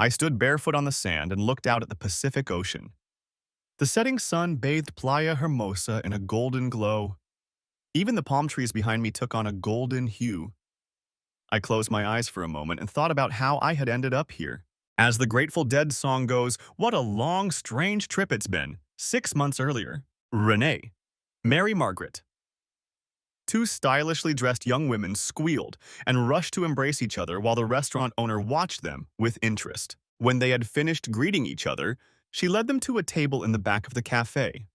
I stood barefoot on the sand and looked out at the Pacific Ocean. The setting sun bathed Playa Hermosa in a golden glow. Even the palm trees behind me took on a golden hue. I closed my eyes for a moment and thought about how I had ended up here. As the Grateful Dead song goes, what a long, strange trip it's been. 6 months earlier. Renee. Mary Margaret. Two stylishly dressed young women squealed and rushed to embrace each other while the restaurant owner watched them with interest. When they had finished greeting each other, she led them to a table in the back of the cafe.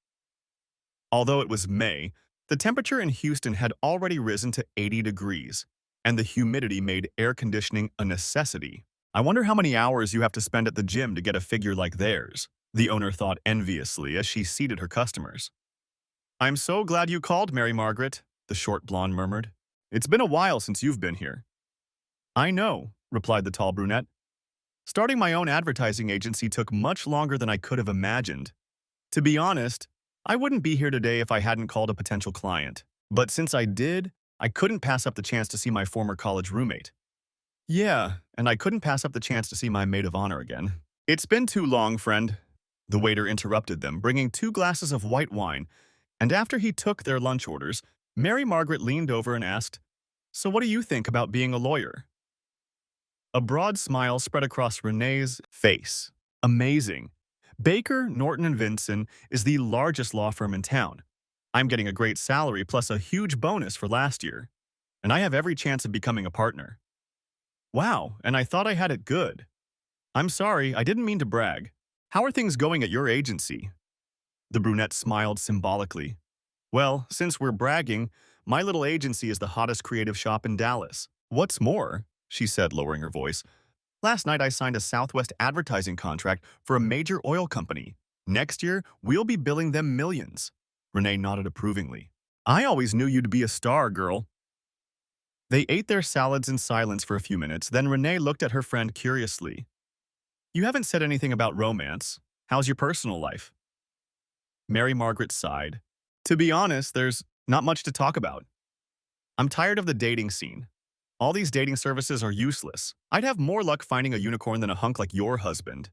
Although it was May, the temperature in Houston had already risen to 80 degrees, and the humidity made air conditioning a necessity. I wonder how many hours you have to spend at the gym to get a figure like theirs, the owner thought enviously as she seated her customers. I'm so glad you called, Mary Margaret, the short blonde murmured. It's been a while since you've been here. I know, replied the tall brunette. Starting my own advertising agency took much longer than I could have imagined. To be honest, I wouldn't be here today if I hadn't called a potential client. But since I did, I couldn't pass up the chance to see my former college roommate. Yeah, and I couldn't pass up the chance to see my maid of honor again. It's been too long, friend. The waiter interrupted them, bringing 2 glasses of white wine, and after he took their lunch orders, Mary Margaret leaned over and asked, So what do you think about being a lawyer? A broad smile spread across Renee's face. Amazing. Baker, Norton and Vinson is the largest law firm in town. I'm getting a great salary plus a huge bonus for last year, and I have every chance of becoming a partner. Wow, and I thought I had it good. I'm sorry, I didn't mean to brag. How are things going at your agency? The brunette smiled symbolically. Well, since we're bragging, my little agency is the hottest creative shop in Dallas. What's more, she said, lowering her voice, last night I signed a Southwest advertising contract for a major oil company. Next year, we'll be billing them millions. Renee nodded approvingly. I always knew you'd be a star, girl. They ate their salads in silence for a few minutes, then Renee looked at her friend curiously. You haven't said anything about romance. How's your personal life? Mary Margaret sighed. To be honest, there's not much to talk about. I'm tired of the dating scene. All these dating services are useless. I'd have more luck finding a unicorn than a hunk like your husband.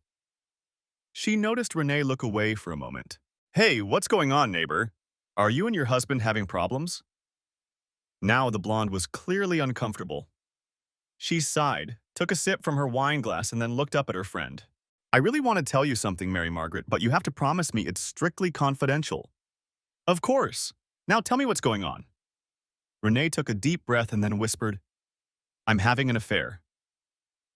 She noticed Renee look away for a moment. Hey, what's going on, neighbor? Are you and your husband having problems? Now the blonde was clearly uncomfortable. She sighed, took a sip from her wine glass, and then looked up at her friend. I really want to tell you something, Mary Margaret, but you have to promise me it's strictly confidential. Of course. Now tell me what's going on. Renee took a deep breath and then whispered, I'm having an affair.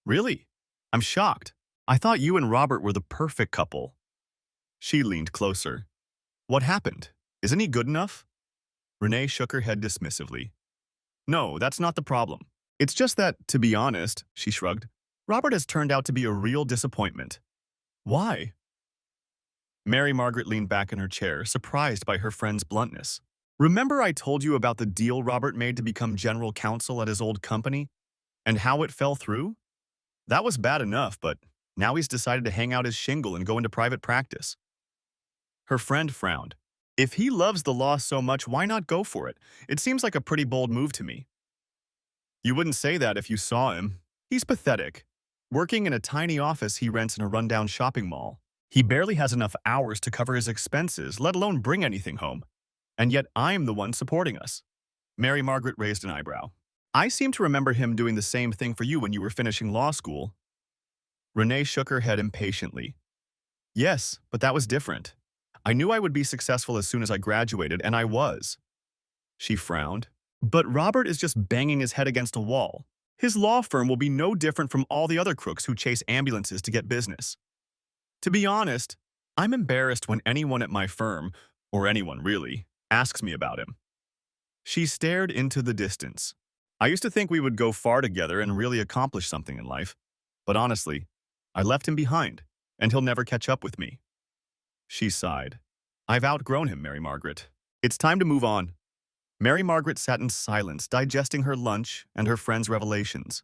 Really? I'm shocked. I thought you and Robert were the perfect couple. She leaned closer. What happened? Isn't he good enough? Renee shook her head dismissively. No, that's not the problem. It's just that, to be honest, she shrugged, Robert has turned out to be a real disappointment. Why? Mary Margaret leaned back in her chair, surprised by her friend's bluntness. Remember I told you about the deal Robert made to become general counsel at his old company? And how it fell through? That was bad enough, but now he's decided to hang out his shingle and go into private practice. Her friend frowned. If he loves the law so much, why not go for it? It seems like a pretty bold move to me. You wouldn't say that if you saw him. He's pathetic. Working in a tiny office he rents in a rundown shopping mall. He barely has enough hours to cover his expenses, let alone bring anything home. And yet I'm the one supporting us. Mary Margaret raised an eyebrow. I seem to remember him doing the same thing for you when you were finishing law school. Renee shook her head impatiently. Yes, but that was different. I knew I would be successful as soon as I graduated, and I was. She frowned. But Robert is just banging his head against a wall. His law firm will be no different from all the other crooks who chase ambulances to get business. To be honest, I'm embarrassed when anyone at my firm, or anyone really, asks me about him. She stared into the distance. I used to think we would go far together and really accomplish something in life. But honestly, I left him behind, and he'll never catch up with me. She sighed. I've outgrown him, Mary Margaret. It's time to move on. Mary Margaret sat in silence, digesting her lunch and her friend's revelations.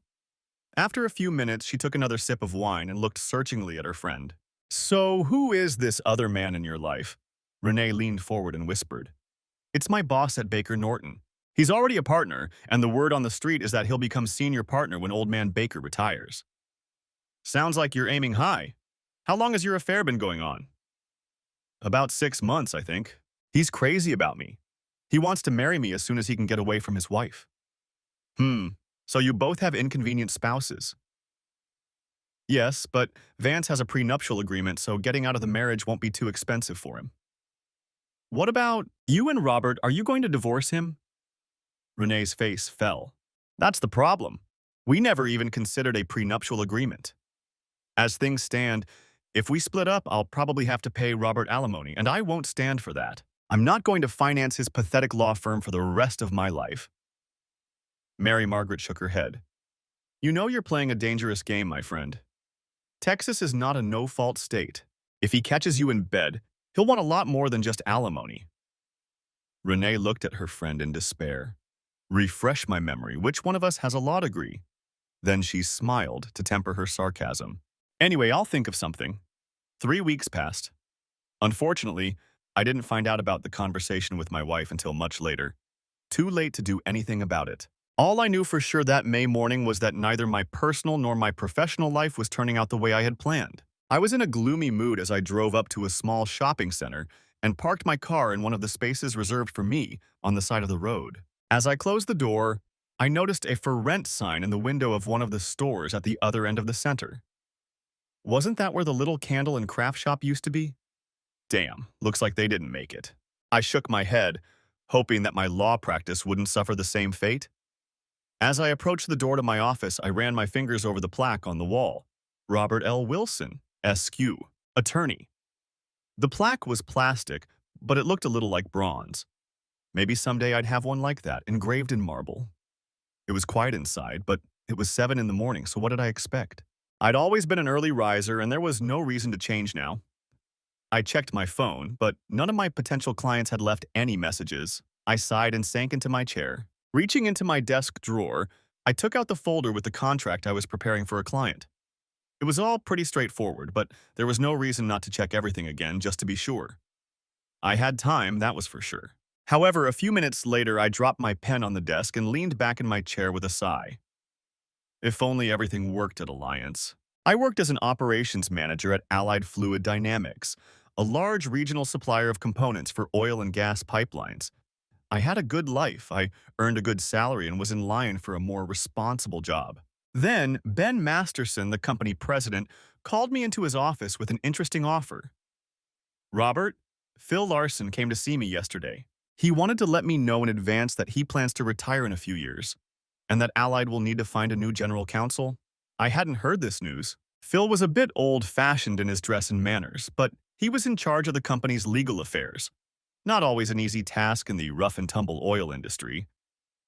After a few minutes, she took another sip of wine and looked searchingly at her friend. So, who is this other man in your life? Renee leaned forward and whispered. It's my boss at Baker Norton. He's already a partner, and the word on the street is that he'll become senior partner when old man Baker retires. Sounds like you're aiming high. How long has your affair been going on? About 6 months, I think. He's crazy about me. He wants to marry me as soon as he can get away from his wife. Hmm, so you both have inconvenient spouses. Yes, but Vance has a prenuptial agreement, so getting out of the marriage won't be too expensive for him. What about you and Robert? Are you going to divorce him? Renee's face fell. That's the problem. We never even considered a prenuptial agreement. As things stand, if we split up, I'll probably have to pay Robert alimony, and I won't stand for that. I'm not going to finance his pathetic law firm for the rest of my life. Mary Margaret shook her head. You know you're playing a dangerous game, my friend. Texas is not a no-fault state. If he catches you in bed, he'll want a lot more than just alimony. Renee looked at her friend in despair. Refresh my memory, which one of us has a law degree? Then she smiled to temper her sarcasm. Anyway, I'll think of something. 3 weeks passed. Unfortunately, I didn't find out about the conversation with my wife until much later. Too late to do anything about it. All I knew for sure that May morning was that neither my personal nor my professional life was turning out the way I had planned. I was in a gloomy mood as I drove up to a small shopping center and parked my car in one of the spaces reserved for me on the side of the road. As I closed the door, I noticed a for rent sign in the window of one of the stores at the other end of the center. Wasn't that where the little candle and craft shop used to be? Damn, looks like they didn't make it. I shook my head, hoping that my law practice wouldn't suffer the same fate. As I approached the door to my office, I ran my fingers over the plaque on the wall. Robert L. Wilson, S.Q., attorney. The plaque was plastic, but it looked a little like bronze. Maybe someday I'd have one like that, engraved in marble. It was quiet inside, but it was 7 in the morning, so what did I expect? I'd always been an early riser, and there was no reason to change now. I checked my phone, but none of my potential clients had left any messages. I sighed and sank into my chair. Reaching into my desk drawer, I took out the folder with the contract I was preparing for a client. It was all pretty straightforward, but there was no reason not to check everything again just to be sure. I had time, that was for sure. However, a few minutes later, I dropped my pen on the desk and leaned back in my chair with a sigh. If only everything worked at Alliance. I worked as an operations manager at Allied Fluid Dynamics, a large regional supplier of components for oil and gas pipelines. I had a good life, I earned a good salary, and was in line for a more responsible job. Then, Ben Masterson, the company president, called me into his office with an interesting offer. Robert, Phil Larson came to see me yesterday. He wanted to let me know in advance that he plans to retire in a few years, and that Allied will need to find a new general counsel. I hadn't heard this news. Phil was a bit old-fashioned in his dress and manners, but he was in charge of the company's legal affairs. Not always an easy task in the rough-and-tumble oil industry.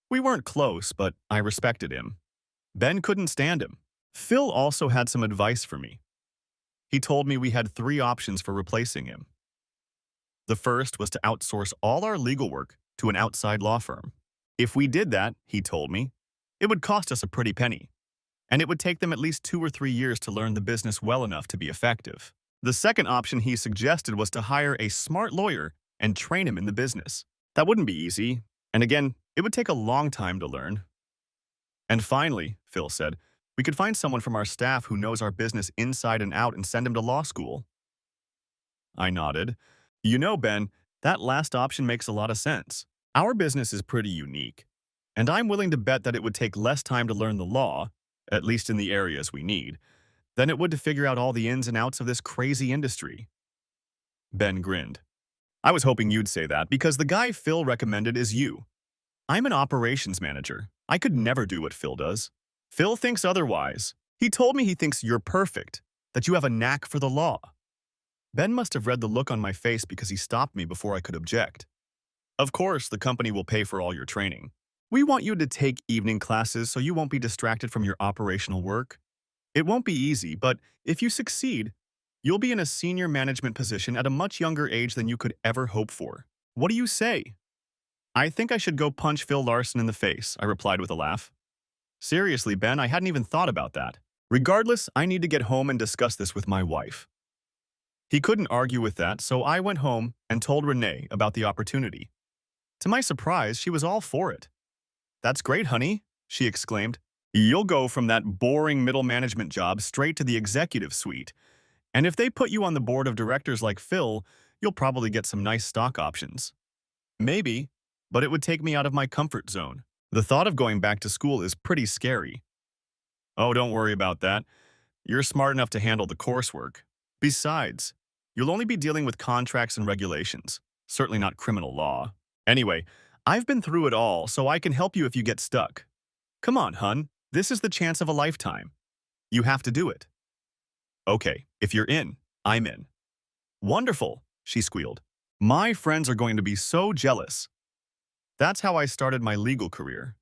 We weren't close, but I respected him. Ben couldn't stand him. Phil also had some advice for me. He told me we had 3 options for replacing him. The first was to outsource all our legal work to an outside law firm. If we did that, he told me, it would cost us a pretty penny, and it would take them at least 2 or 3 years to learn the business well enough to be effective. The second option he suggested was to hire a smart lawyer and train him in the business. That wouldn't be easy, and again, it would take a long time to learn. And finally, Phil said, we could find someone from our staff who knows our business inside and out and send him to law school. I nodded. You know, Ben, that last option makes a lot of sense. Our business is pretty unique, and I'm willing to bet that it would take less time to learn the law, at least in the areas we need, than it would to figure out all the ins and outs of this crazy industry. Ben grinned. I was hoping you'd say that because the guy Phil recommended is you. I'm an operations manager. I could never do what Phil does. Phil thinks otherwise. He told me he thinks you're perfect, that you have a knack for the law. Ben must have read the look on my face because he stopped me before I could object. Of course, the company will pay for all your training. We want you to take evening classes so you won't be distracted from your operational work. It won't be easy, but if you succeed, you'll be in a senior management position at a much younger age than you could ever hope for. What do you say? I think I should go punch Phil Larson in the face, I replied with a laugh. Seriously, Ben, I hadn't even thought about that. Regardless, I need to get home and discuss this with my wife. He couldn't argue with that, so I went home and told Renee about the opportunity. To my surprise, she was all for it. That's great, honey, she exclaimed. You'll go from that boring middle management job straight to the executive suite. And if they put you on the board of directors like Phil, you'll probably get some nice stock options. Maybe, but it would take me out of my comfort zone. The thought of going back to school is pretty scary. Oh, don't worry about that. You're smart enough to handle the coursework. Besides, you'll only be dealing with contracts and regulations, certainly not criminal law. Anyway, I've been through it all, so I can help you if you get stuck. Come on, hun. This is the chance of a lifetime. You have to do it. Okay, if you're in, I'm in. Wonderful, she squealed. My friends are going to be so jealous. That's how I started my legal career.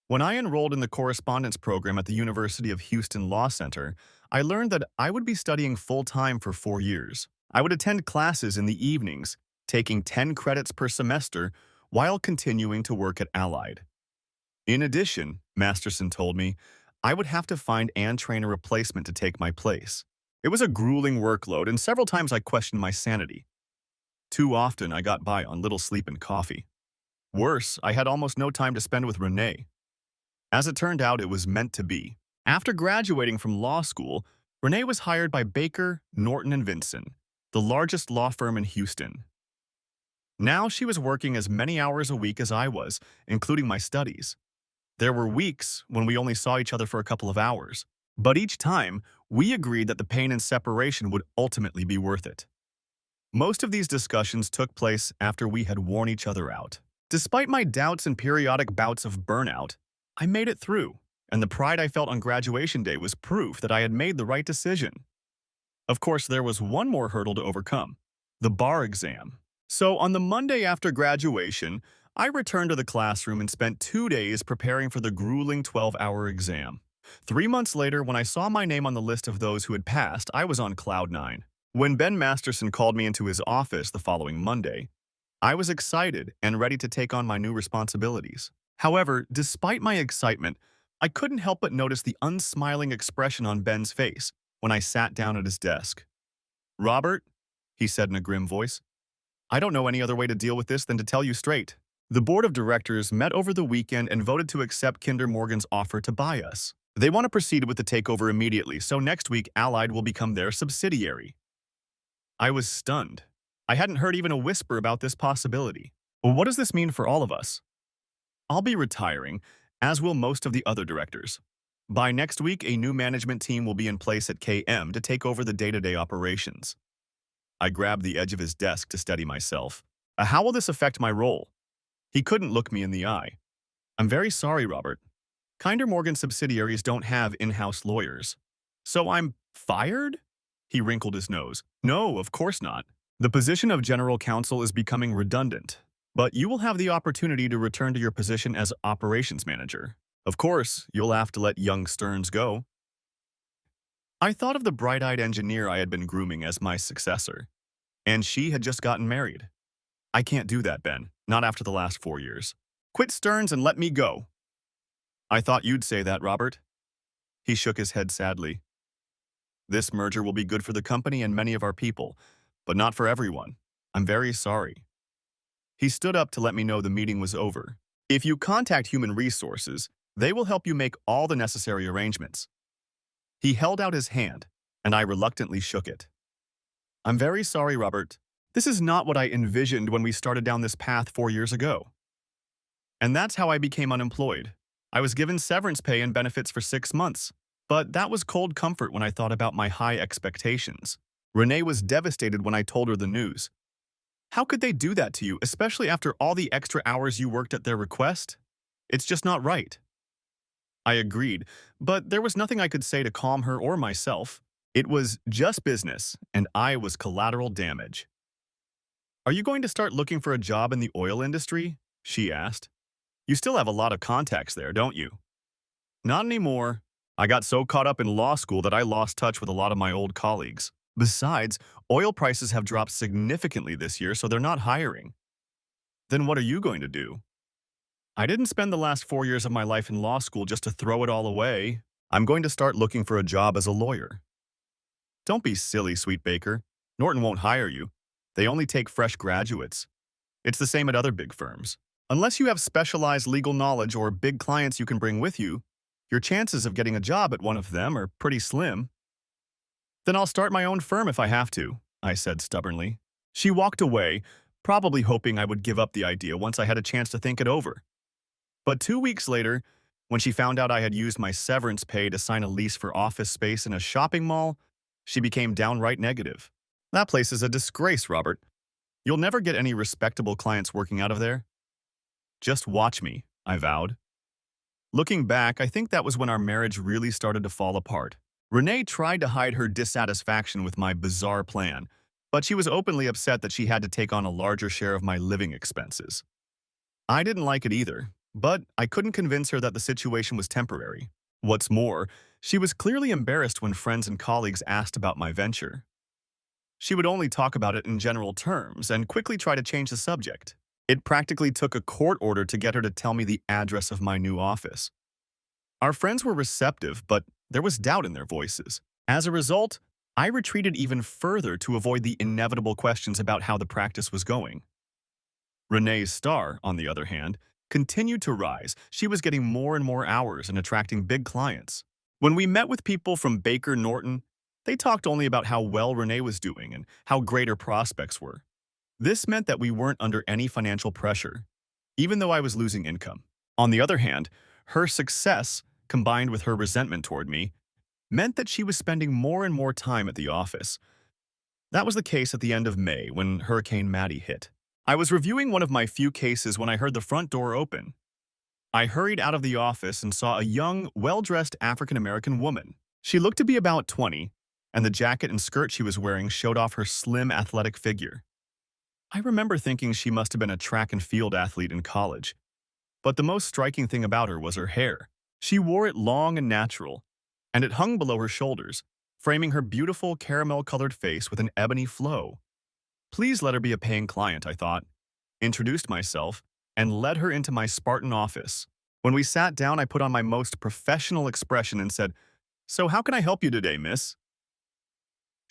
When I enrolled in the correspondence program at the University of Houston Law Center, I learned that I would be studying full-time for 4 years. I would attend classes in the evenings, taking 10 credits per semester while continuing to work at Allied. In addition, Masterson told me, I would have to find and train a replacement to take my place. It was a grueling workload, and several times I questioned my sanity. Too often, I got by on little sleep and coffee. Worse, I had almost no time to spend with Renee. As it turned out, it was meant to be. After graduating from law school, Renee was hired by Baker, Norton, and Vinson, the largest law firm in Houston. Now she was working as many hours a week as I was, including my studies. There were weeks when we only saw each other for a couple of hours, but each time, we agreed that the pain and separation would ultimately be worth it. Most of these discussions took place after we had worn each other out. Despite my doubts and periodic bouts of burnout, I made it through, and the pride I felt on graduation day was proof that I had made the right decision. Of course, there was one more hurdle to overcome: the bar exam. So on the Monday after graduation, I returned to the classroom and spent 2 days preparing for the grueling 12-hour exam. 3 months later, when I saw my name on the list of those who had passed, I was on cloud nine. When Ben Masterson called me into his office the following Monday, I was excited and ready to take on my new responsibilities. However, despite my excitement, I couldn't help but notice the unsmiling expression on Ben's face when I sat down at his desk. "Robert," he said in a grim voice, "I don't know any other way to deal with this than to tell you straight. The board of directors met over the weekend and voted to accept Kinder Morgan's offer to buy us. They want to proceed with the takeover immediately, so next week Allied will become their subsidiary." I was stunned. I hadn't heard even a whisper about this possibility. Well, what does this mean for all of us? I'll be retiring, as will most of the other directors. By next week, a new management team will be in place at KM to take over the day-to-day operations. I grabbed the edge of his desk to steady myself. How will this affect my role? He couldn't look me in the eye. I'm very sorry, Robert. Kinder Morgan subsidiaries don't have in-house lawyers. So I'm fired? He wrinkled his nose. No, of course not. The position of general counsel is becoming redundant, but you will have the opportunity to return to your position as operations manager. Of course, you'll have to let young Stearns go. I thought of the bright-eyed engineer I had been grooming as my successor, and she had just gotten married. I can't do that, Ben, not after the last 4 years. Quit Stearns and let me go. I thought you'd say that, Robert. He shook his head sadly. This merger will be good for the company and many of our people, but not for everyone. I'm very sorry. He stood up to let me know the meeting was over. If you contact Human Resources, they will help you make all the necessary arrangements. He held out his hand, and I reluctantly shook it. I'm very sorry, Robert. This is not what I envisioned when we started down this path 4 years ago. And that's how I became unemployed. I was given severance pay and benefits for 6 months, but that was cold comfort when I thought about my high expectations. Renee was devastated when I told her the news. How could they do that to you, especially after all the extra hours you worked at their request? It's just not right. I agreed, but there was nothing I could say to calm her or myself. It was just business, and I was collateral damage. Are you going to start looking for a job in the oil industry? She asked. You still have a lot of contacts there, don't you? Not anymore. I got so caught up in law school that I lost touch with a lot of my old colleagues. Besides, oil prices have dropped significantly this year, so they're not hiring. Then what are you going to do? I didn't spend the last 4 years of my life in law school just to throw it all away. I'm going to start looking for a job as a lawyer. Don't be silly, Sweet Baker. Norton won't hire you. They only take fresh graduates. It's the same at other big firms. Unless you have specialized legal knowledge or big clients you can bring with you, Your chances of getting a job at one of them are pretty slim. Then I'll start my own firm if I have to, I said stubbornly. She walked away, probably hoping I would give up the idea once I had a chance to think it over. But 2 weeks later, when she found out I had used my severance pay to sign a lease for office space in a shopping mall, she became downright negative. That place is a disgrace, Robert. You'll never get any respectable clients working out of there. Just watch me, I vowed. Looking back, I think that was when our marriage really started to fall apart. Renee tried to hide her dissatisfaction with my bizarre plan, but she was openly upset that she had to take on a larger share of my living expenses. I didn't like it either, but I couldn't convince her that the situation was temporary. What's more, she was clearly embarrassed when friends and colleagues asked about my venture. She would only talk about it in general terms and quickly try to change the subject. It practically took a court order to get her to tell me the address of my new office. Our friends were receptive, but there was doubt in their voices. As a result, I retreated even further to avoid the inevitable questions about how the practice was going. Renee's star, on the other hand, continued to rise. She was getting more and more hours and attracting big clients. When we met with people from Baker Norton, they talked only about how well Renee was doing and how great her prospects were. This meant that we weren't under any financial pressure, even though I was losing income. On the other hand, her success, combined with her resentment toward me, meant that she was spending more and more time at the office. That was the case at the end of May when Hurricane Matty hit. I was reviewing one of my few cases when I heard the front door open. I hurried out of the office and saw a young, well-dressed African-American woman. She looked to be about 20, and the jacket and skirt she was wearing showed off her slim, athletic figure. I remember thinking she must have been a track and field athlete in college. But the most striking thing about her was her hair. She wore it long and natural, and it hung below her shoulders, framing her beautiful caramel-colored face with an ebony flow. Please let her be a paying client, I thought, introduced myself, and led her into my Spartan office. When we sat down, I put on my most professional expression and said, "So how can I help you today, miss?"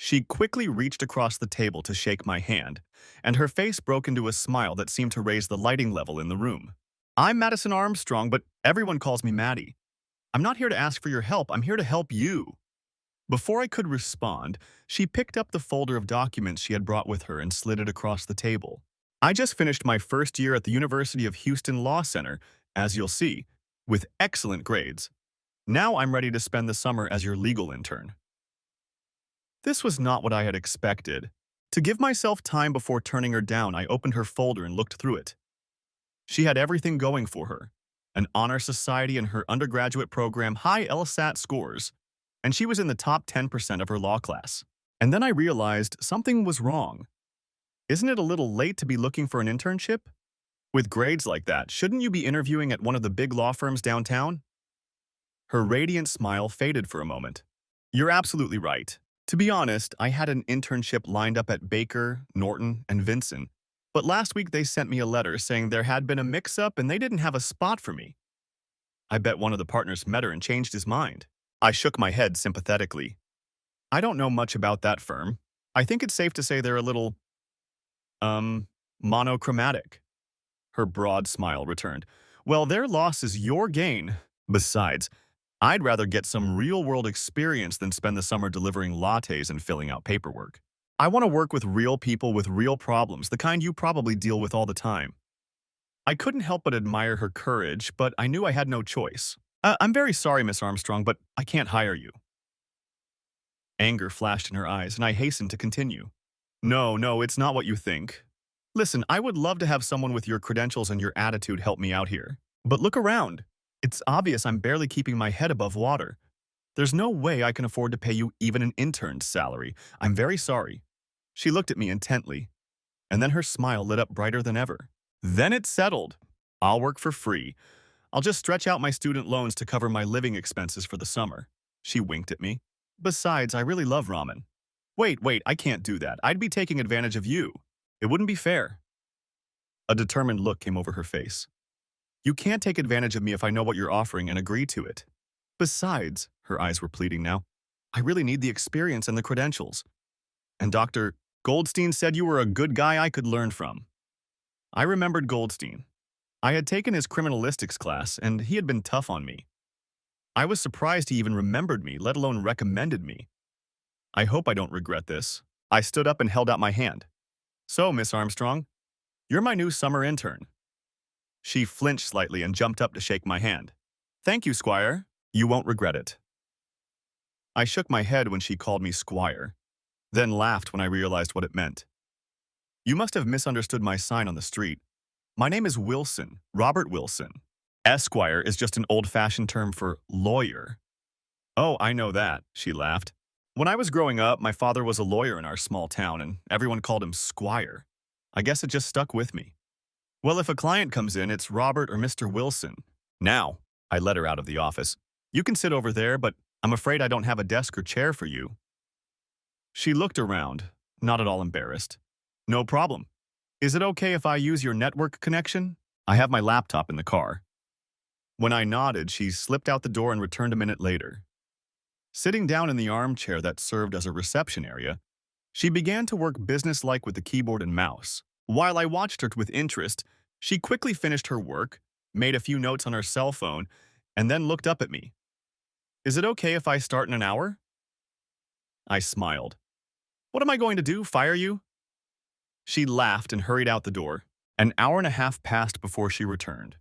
She quickly reached across the table to shake my hand, and her face broke into a smile that seemed to raise the lighting level in the room. "I'm Madison Armstrong, but everyone calls me Maddie. I'm not here to ask for your help, I'm here to help you." Before I could respond, she picked up the folder of documents she had brought with her and slid it across the table. "I just finished my first year at the University of Houston Law Center, as you'll see, with excellent grades. Now I'm ready to spend the summer as your legal intern." This was not what I had expected. To give myself time before turning her down, I opened her folder and looked through it. She had everything going for her: an honor society in her undergraduate program, high LSAT scores, and she was in the top 10% of her law class. And then I realized something was wrong. Isn't it a little late to be looking for an internship? With grades like that, shouldn't you be interviewing at one of the big law firms downtown? Her radiant smile faded for a moment. "You're absolutely right. To be honest, I had an internship lined up at Baker, Norton, and Vinson, but last week they sent me a letter saying there had been a mix-up and they didn't have a spot for me. I bet one of the partners met her and changed his mind." I shook my head sympathetically. "I don't know much about that firm. I think it's safe to say they're a little, monochromatic." Her broad smile returned. "Well, their loss is your gain. Besides, I'd rather get some real-world experience than spend the summer delivering lattes and filling out paperwork. I want to work with real people with real problems, the kind you probably deal with all the time." I couldn't help but admire her courage, but I knew I had no choice. "I'm very sorry, Miss Armstrong, but I can't hire you." Anger flashed in her eyes, and I hastened to continue. No, it's not what you think. Listen, I would love to have someone with your credentials and your attitude help me out here. But look around. It's obvious I'm barely keeping my head above water. There's no way I can afford to pay you even an intern's salary. I'm very sorry." She looked at me intently, and then her smile lit up brighter than ever. "Then it's settled. I'll work for free. I'll just stretch out my student loans to cover my living expenses for the summer." She winked at me. "Besides, I really love ramen." Wait, I can't do that. I'd be taking advantage of you. It wouldn't be fair." A determined look came over her face. "You can't take advantage of me if I know what you're offering and agree to it. Besides," her eyes were pleading now, "I really need the experience and the credentials. And Dr. Goldstein said you were a good guy I could learn from." I remembered Goldstein. I had taken his criminalistics class, and he had been tough on me. I was surprised he even remembered me, let alone recommended me. I hope I don't regret this. I stood up and held out my hand. So, Miss Armstrong, you're my new summer intern. She flinched slightly and jumped up to shake my hand. Thank you, Squire. You won't regret it. I shook my head when she called me Squire, then laughed when I realized what it meant. You must have misunderstood my sign on the street. My name is Wilson, Robert Wilson. Esquire is just an old-fashioned term for lawyer. Oh, I know that, she laughed. When I was growing up, my father was a lawyer in our small town, and everyone called him Squire. I guess it just stuck with me. Well, if a client comes in, it's Robert or Mr. Wilson. Now, I led her out of the office. You can sit over there, but I'm afraid I don't have a desk or chair for you. She looked around, not at all embarrassed. No problem. Is it okay if I use your network connection? I have my laptop in the car. When I nodded, she slipped out the door and returned a minute later. Sitting down in the armchair that served as a reception area, she began to work businesslike with the keyboard and mouse. While I watched her with interest, she quickly finished her work, made a few notes on her cell phone, and then looked up at me. Is it okay if I start in an hour? I smiled. What am I going to do, fire you? She laughed and hurried out the door. An hour and a half passed before she returned.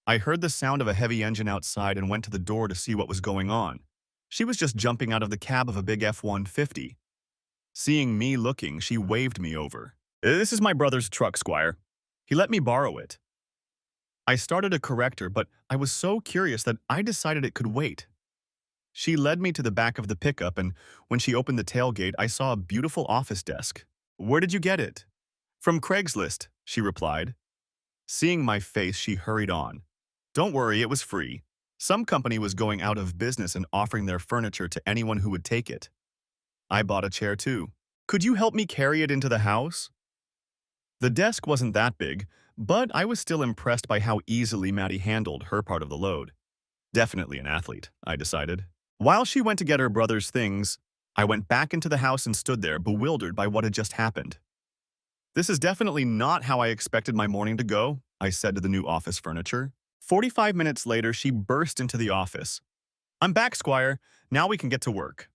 I heard the sound of a heavy engine outside and went to the door to see what was going on. She was just jumping out of the cab of a big F-150. Seeing me looking, she waved me over. This is my brother's truck, Squire. He let me borrow it. I started to correct her, but I was so curious that I decided it could wait. She led me to the back of the pickup, and when she opened the tailgate, I saw a beautiful office desk. Where did you get it? From Craigslist, she replied. Seeing my face, she hurried on. Don't worry, it was free. Some company was going out of business and offering their furniture to anyone who would take it. I bought a chair too. Could you help me carry it into the house? The desk wasn't that big, but I was still impressed by how easily Maddie handled her part of the load. Definitely an athlete, I decided. While she went to get her brother's things, I went back into the house and stood there, bewildered by what had just happened. This is definitely not how I expected my morning to go, I said to the new office furniture. 45 minutes later, she burst into the office. I'm back, Squire. Now we can get to work.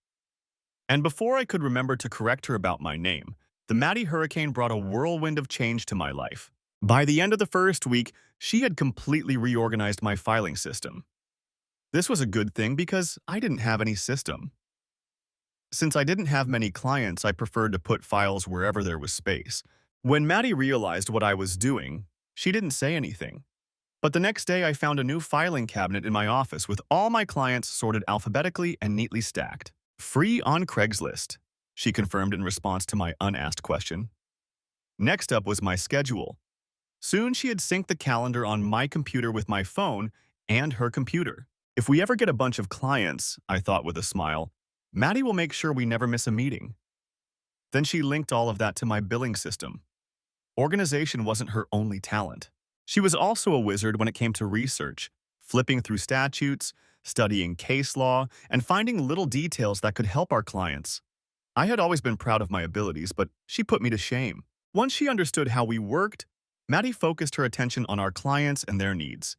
And before I could remember to correct her about my name, the Maddie hurricane brought a whirlwind of change to my life. By the end of the first week, she had completely reorganized my filing system. This was a good thing because I didn't have any system. Since I didn't have many clients, I preferred to put files wherever there was space. When Maddie realized what I was doing, she didn't say anything. But the next day, I found a new filing cabinet in my office with all my clients sorted alphabetically and neatly stacked. Free on Craigslist, she confirmed in response to my unasked question. Next up was my schedule. Soon she had synced the calendar on my computer with my phone and her computer. If we ever get a bunch of clients, I thought with a smile, Maddie will make sure we never miss a meeting. Then she linked all of that to my billing system. Organization wasn't her only talent. She was also a wizard when it came to research, flipping through statutes, studying case law, and finding little details that could help our clients. I had always been proud of my abilities, but she put me to shame. Once she understood how we worked, Maddie focused her attention on our clients and their needs.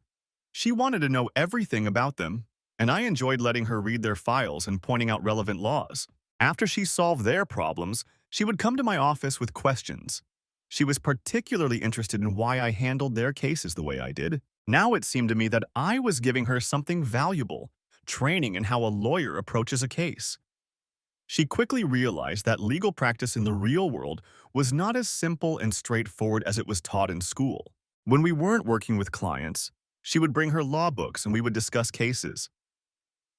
She wanted to know everything about them, and I enjoyed letting her read their files and pointing out relevant laws. After she solved their problems, she would come to my office with questions. She was particularly interested in why I handled their cases the way I did. Now it seemed to me that I was giving her something valuable, training in how a lawyer approaches a case. She quickly realized that legal practice in the real world was not as simple and straightforward as it was taught in school. When we weren't working with clients, she would bring her law books and we would discuss cases.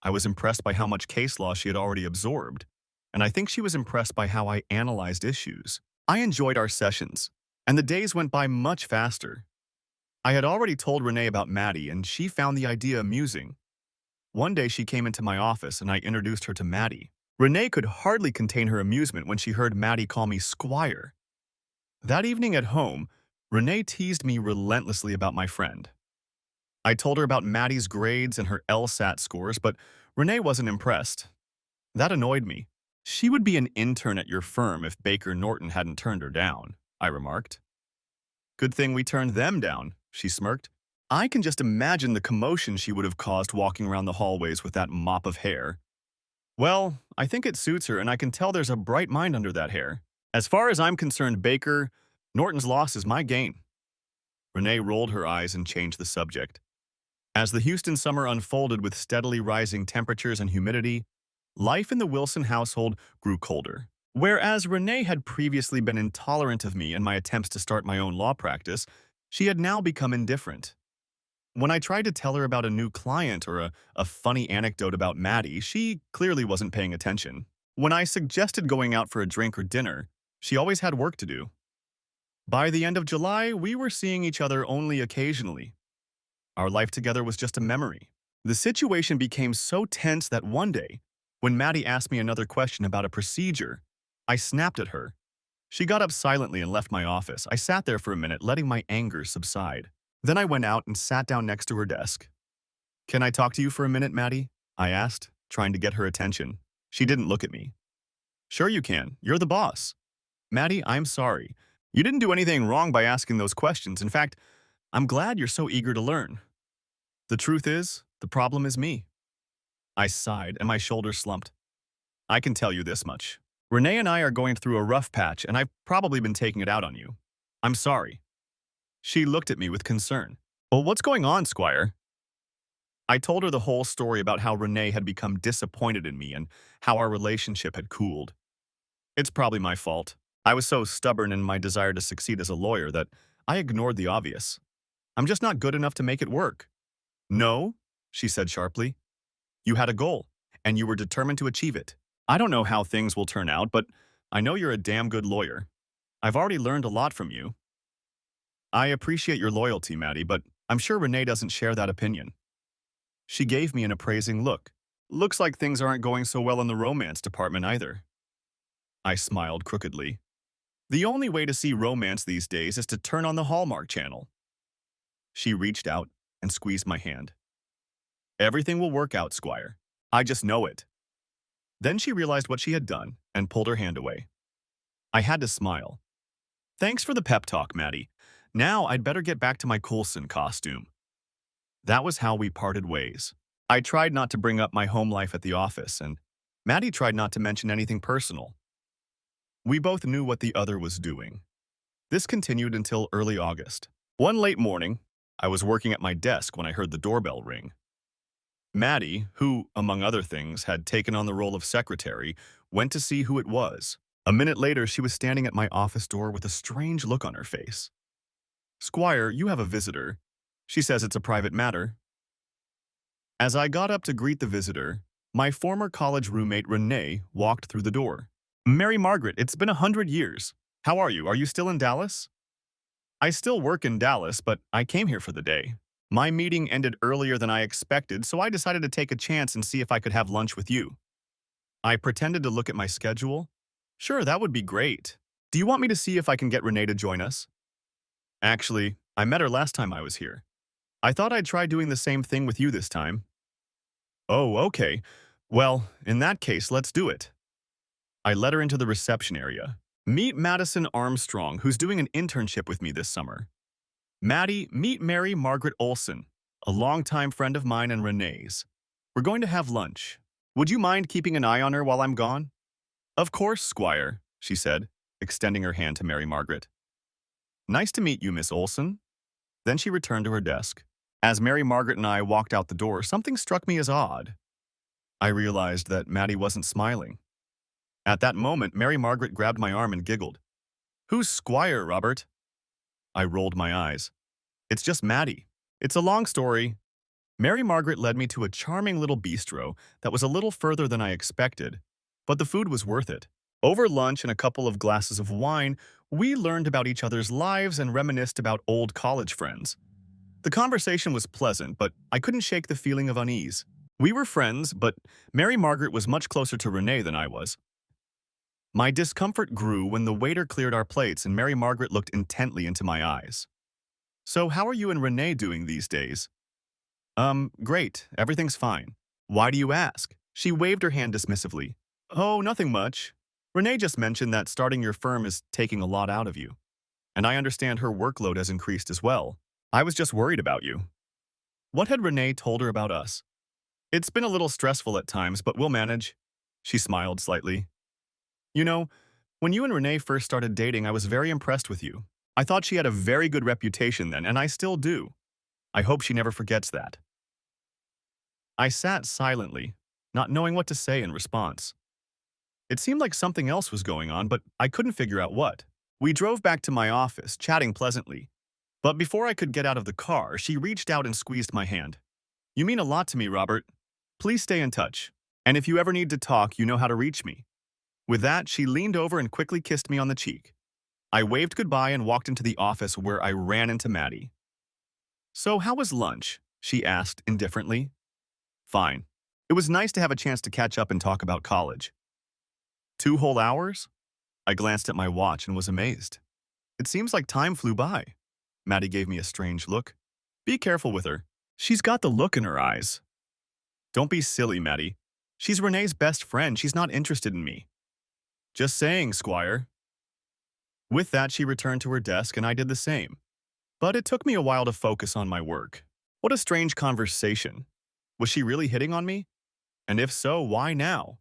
I was impressed by how much case law she had already absorbed, and I think she was impressed by how I analyzed issues. I enjoyed our sessions, and the days went by much faster. I had already told Renee about Maddie, and she found the idea amusing. One day she came into my office and I introduced her to Maddie. Renee could hardly contain her amusement when she heard Maddie call me Squire. That evening at home, Renee teased me relentlessly about my friend. I told her about Maddie's grades and her LSAT scores, but Renee wasn't impressed. That annoyed me. She would be an intern at your firm if Baker Norton hadn't turned her down, I remarked. Good thing we turned them down, she smirked. I can just imagine the commotion she would have caused walking around the hallways with that mop of hair. Well, I think it suits her, and I can tell there's a bright mind under that hair. As far as I'm concerned, Baker, Norton's loss is my gain. Renee rolled her eyes and changed the subject. As the Houston summer unfolded with steadily rising temperatures and humidity, life in the Wilson household grew colder. Whereas Renee had previously been intolerant of me and my attempts to start my own law practice, she had now become indifferent. When I tried to tell her about a new client or a funny anecdote about Maddie, she clearly wasn't paying attention. When I suggested going out for a drink or dinner, she always had work to do. By the end of July, we were seeing each other only occasionally. Our life together was just a memory. The situation became so tense that one day, when Maddie asked me another question about a procedure, I snapped at her. She got up silently and left my office. I sat there for a minute, letting my anger subside. Then I went out and sat down next to her desk. "Can I talk to you for a minute, Maddie?" I asked, trying to get her attention. She didn't look at me. "Sure you can. You're the boss." "Maddie, I'm sorry. You didn't do anything wrong by asking those questions. In fact, I'm glad you're so eager to learn. The truth is, the problem is me." I sighed and my shoulders slumped. "I can tell you this much. Renee and I are going through a rough patch, and I've probably been taking it out on you. I'm sorry." She looked at me with concern. "Well, what's going on, Squire?" I told her the whole story about how Renee had become disappointed in me and how our relationship had cooled. It's probably my fault. I was so stubborn in my desire to succeed as a lawyer that I ignored the obvious. I'm just not good enough to make it work. "No," she said sharply. "You had a goal, and you were determined to achieve it. I don't know how things will turn out, but I know you're a damn good lawyer. I've already learned a lot from you." "I appreciate your loyalty, Maddie, but I'm sure Renee doesn't share that opinion." She gave me an appraising look. "Looks like things aren't going so well in the romance department either." I smiled crookedly. "The only way to see romance these days is to turn on the Hallmark Channel." She reached out and squeezed my hand. "Everything will work out, Squire. I just know it." Then she realized what she had done and pulled her hand away. I had to smile. "Thanks for the pep talk, Maddie. Now I'd better get back to my Coulson costume." That was how we parted ways. I tried not to bring up my home life at the office, and Maddie tried not to mention anything personal. We both knew what the other was doing. This continued until early August. One late morning, I was working at my desk when I heard the doorbell ring. Maddie, who, among other things, had taken on the role of secretary, went to see who it was. A minute later, she was standing at my office door with a strange look on her face. "Squire, you have a visitor. She says it's a private matter." As I got up to greet the visitor, my former college roommate Renee walked through the door. "Mary Margaret, it's been 100 years. How are you? Are you still in Dallas?" "I still work in Dallas, but I came here for the day. My meeting ended earlier than I expected, so I decided to take a chance and see if I could have lunch with you." I pretended to look at my schedule. "Sure, that would be great. Do you want me to see if I can get Renee to join us?" "Actually, I met her last time I was here. I thought I'd try doing the same thing with you this time." "Oh, okay. Well, in that case, let's do it." I led her into the reception area. "Meet Madison Armstrong, who's doing an internship with me this summer. Maddie, meet Mary Margaret Olson, a longtime friend of mine and Renee's. We're going to have lunch. Would you mind keeping an eye on her while I'm gone?" "Of course, Squire," she said, extending her hand to Mary Margaret. "Nice to meet you, Miss Olson." Then she returned to her desk. As Mary Margaret and I walked out the door, something struck me as odd. I realized that Maddie wasn't smiling. At that moment, Mary Margaret grabbed my arm and giggled. "Who's Squire, Robert?" I rolled my eyes. "It's just Maddie. It's a long story." Mary Margaret led me to a charming little bistro that was a little further than I expected, but the food was worth it. Over lunch and a couple of glasses of wine, we learned about each other's lives and reminisced about old college friends. The conversation was pleasant, but I couldn't shake the feeling of unease. We were friends, but Mary Margaret was much closer to Renee than I was. My discomfort grew when the waiter cleared our plates and Mary Margaret looked intently into my eyes. "So how are you and Renee doing these days?" Great. Everything's fine." "Why do you ask?" She waved her hand dismissively. "Oh, nothing much. Renee just mentioned that starting your firm is taking a lot out of you. And I understand her workload has increased as well. I was just worried about you." What had Renee told her about us? It's been a little stressful at times, but we'll manage. She smiled slightly. You know, when you and Renee first started dating, I was very impressed with you. I thought she had a very good reputation then, and I still do. I hope she never forgets that. I sat silently, not knowing what to say in response. It seemed like something else was going on, but I couldn't figure out what. We drove back to my office, chatting pleasantly. But before I could get out of the car, she reached out and squeezed my hand. You mean a lot to me, Robert. Please stay in touch. And if you ever need to talk, you know how to reach me. With that, she leaned over and quickly kissed me on the cheek. I waved goodbye and walked into the office where I ran into Maddie. So how was lunch? She asked indifferently. Fine. It was nice to have a chance to catch up and talk about college. 2 whole hours? I glanced at my watch and was amazed. It seems like time flew by. Maddie gave me a strange look. Be careful with her. She's got the look in her eyes. Don't be silly, Maddie. She's Renee's best friend. She's not interested in me. Just saying, Squire. With that, she returned to her desk and I did the same. But it took me a while to focus on my work. What a strange conversation. Was she really hitting on me? And if so, why now?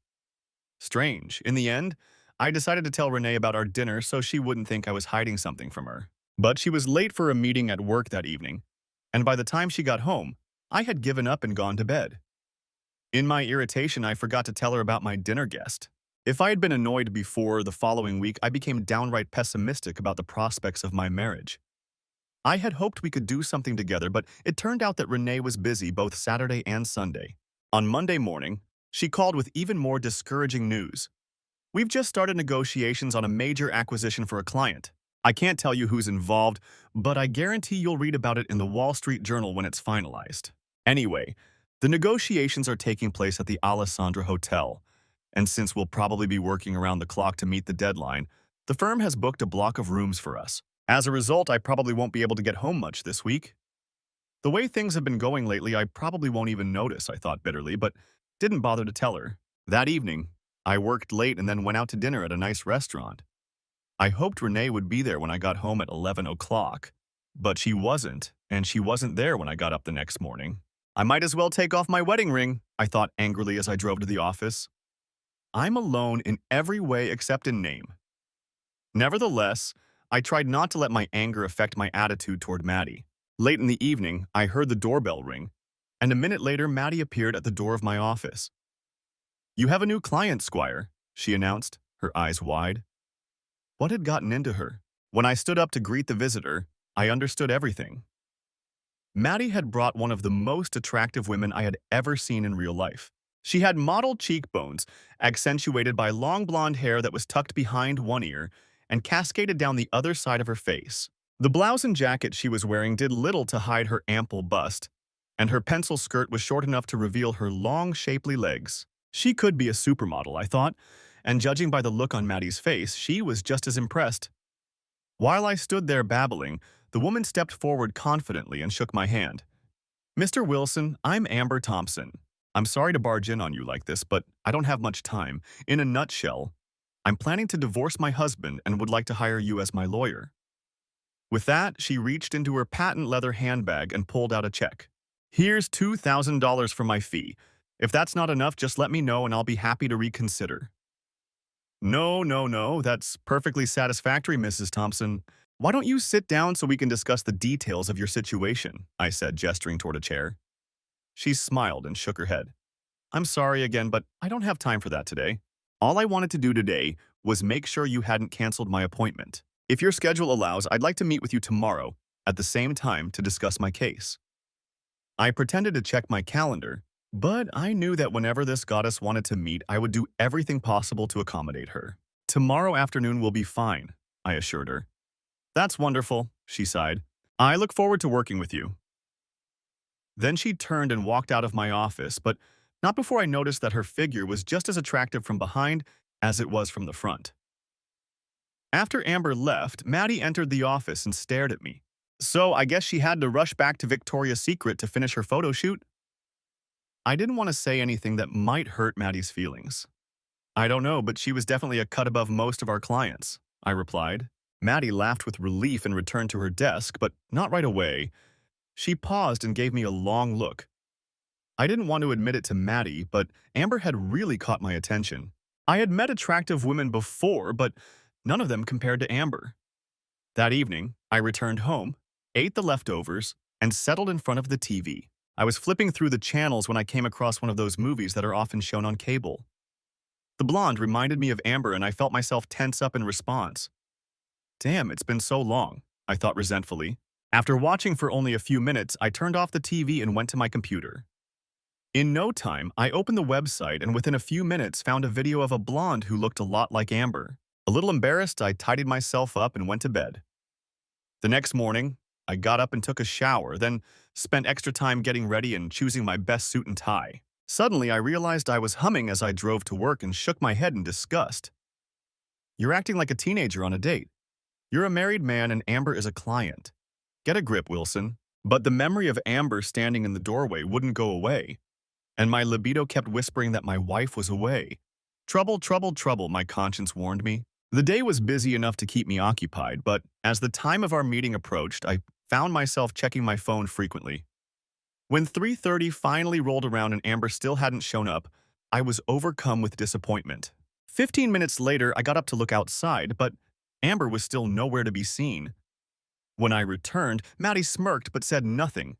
Strange. In the end, I decided to tell Renee about our dinner so she wouldn't think I was hiding something from her. But she was late for a meeting at work that evening, and by the time she got home, I had given up and gone to bed. In my irritation, I forgot to tell her about my dinner guest. If I had been annoyed before, the following week, I became downright pessimistic about the prospects of my marriage. I had hoped we could do something together, but it turned out that Renee was busy both Saturday and Sunday. On Monday morning, she called with even more discouraging news. We've just started negotiations on a major acquisition for a client. I can't tell you who's involved, but I guarantee you'll read about it in the Wall Street Journal when it's finalized. Anyway, the negotiations are taking place at the Alessandra Hotel, and since we'll probably be working around the clock to meet the deadline, the firm has booked a block of rooms for us. As a result, I probably won't be able to get home much this week. The way things have been going lately, I probably won't even notice, I thought bitterly, but didn't bother to tell her. That evening, I worked late and then went out to dinner at a nice restaurant. I hoped Renee would be there when I got home at 11 o'clock, but she wasn't, and she wasn't there when I got up the next morning. I might as well take off my wedding ring, I thought angrily as I drove to the office. I'm alone in every way except in name. Nevertheless, I tried not to let my anger affect my attitude toward Maddie. Late in the evening, I heard the doorbell ring, and a minute later, Maddie appeared at the door of my office. You have a new client, Squire, she announced, her eyes wide. What had gotten into her? When I stood up to greet the visitor, I understood everything. Maddie had brought one of the most attractive women I had ever seen in real life. She had mottled cheekbones, accentuated by long blonde hair that was tucked behind one ear and cascaded down the other side of her face. The blouse and jacket she was wearing did little to hide her ample bust, and her pencil skirt was short enough to reveal her long, shapely legs. She could be a supermodel, I thought, and judging by the look on Maddie's face, she was just as impressed. While I stood there babbling, the woman stepped forward confidently and shook my hand. Mr. Wilson, I'm Amber Thompson. I'm sorry to barge in on you like this, but I don't have much time. In a nutshell, I'm planning to divorce my husband and would like to hire you as my lawyer. With that, she reached into her patent leather handbag and pulled out a check. Here's $2,000 for my fee. If that's not enough, just let me know and I'll be happy to reconsider. No, that's perfectly satisfactory, Mrs. Thompson. Why don't you sit down so we can discuss the details of your situation, I said, gesturing toward a chair. She smiled and shook her head. I'm sorry again, but I don't have time for that today. All I wanted to do today was make sure you hadn't canceled my appointment. If your schedule allows, I'd like to meet with you tomorrow at the same time to discuss my case. I pretended to check my calendar, but I knew that whenever this goddess wanted to meet, I would do everything possible to accommodate her. Tomorrow afternoon will be fine, I assured her. That's wonderful, she sighed. I look forward to working with you. Then she turned and walked out of my office, but not before I noticed that her figure was just as attractive from behind as it was from the front. After Amber left, Maddie entered the office and stared at me. So I guess she had to rush back to Victoria's Secret to finish her photo shoot? I didn't want to say anything that might hurt Maddie's feelings. I don't know, but she was definitely a cut above most of our clients, I replied. Maddie laughed with relief and returned to her desk, but not right away. She paused and gave me a long look. I didn't want to admit it to Maddie, but Amber had really caught my attention. I had met attractive women before, but none of them compared to Amber. That evening, I returned home, ate the leftovers, and settled in front of the TV. I was flipping through the channels when I came across one of those movies that are often shown on cable. The blonde reminded me of Amber, and I felt myself tense up in response. Damn, it's been so long, I thought resentfully. After watching for only a few minutes, I turned off the TV and went to my computer. In no time, I opened the website and within a few minutes found a video of a blonde who looked a lot like Amber. A little embarrassed, I tidied myself up and went to bed. The next morning, I got up and took a shower, then spent extra time getting ready and choosing my best suit and tie. Suddenly, I realized I was humming as I drove to work and shook my head in disgust. You're acting like a teenager on a date. You're a married man and Amber is a client. Get a grip, Wilson. But the memory of Amber standing in the doorway wouldn't go away, and my libido kept whispering that my wife was away. Trouble, trouble, trouble, my conscience warned me. The day was busy enough to keep me occupied, but as the time of our meeting approached, I found myself checking my phone frequently. When 3:30 finally rolled around and Amber still hadn't shown up, I was overcome with disappointment. 15 minutes later, I got up to look outside, but Amber was still nowhere to be seen. When I returned, Maddie smirked but said nothing.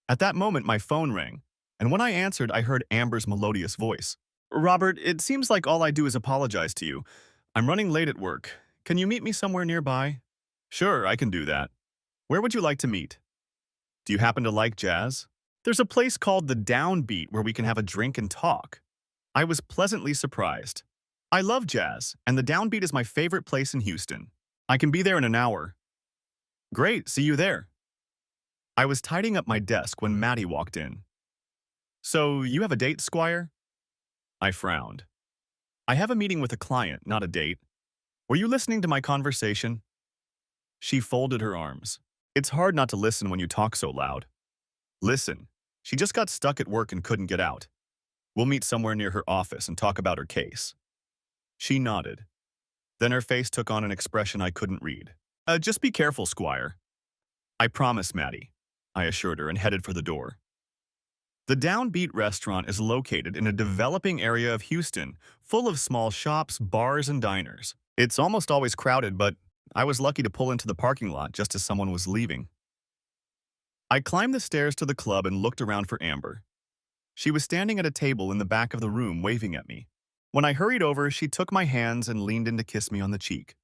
At that moment, my phone rang, and when I answered, I heard Amber's melodious voice. Robert, it seems like all I do is apologize to you. I'm running late at work. Can you meet me somewhere nearby? Sure, I can do that. Where would you like to meet? Do you happen to like jazz? There's a place called the Downbeat where we can have a drink and talk. I was pleasantly surprised. I love jazz, and the Downbeat is my favorite place in Houston. I can be there in an hour. Great, see you there. I was tidying up my desk when Maddie walked in. So, you have a date, Squire? I frowned. I have a meeting with a client, not a date. Were you listening to my conversation? She folded her arms. It's hard not to listen when you talk so loud. Listen, she just got stuck at work and couldn't get out. We'll meet somewhere near her office and talk about her case. She nodded. Then her face took on an expression I couldn't read. Just be careful, Squire. I promise, Maddie, I assured her and headed for the door. The Downbeat restaurant is located in a developing area of Houston, full of small shops, bars, and diners. It's almost always crowded, but I was lucky to pull into the parking lot just as someone was leaving. I climbed the stairs to the club and looked around for Amber. She was standing at a table in the back of the room waving at me. When I hurried over, she took my hands and leaned in to kiss me on the cheek.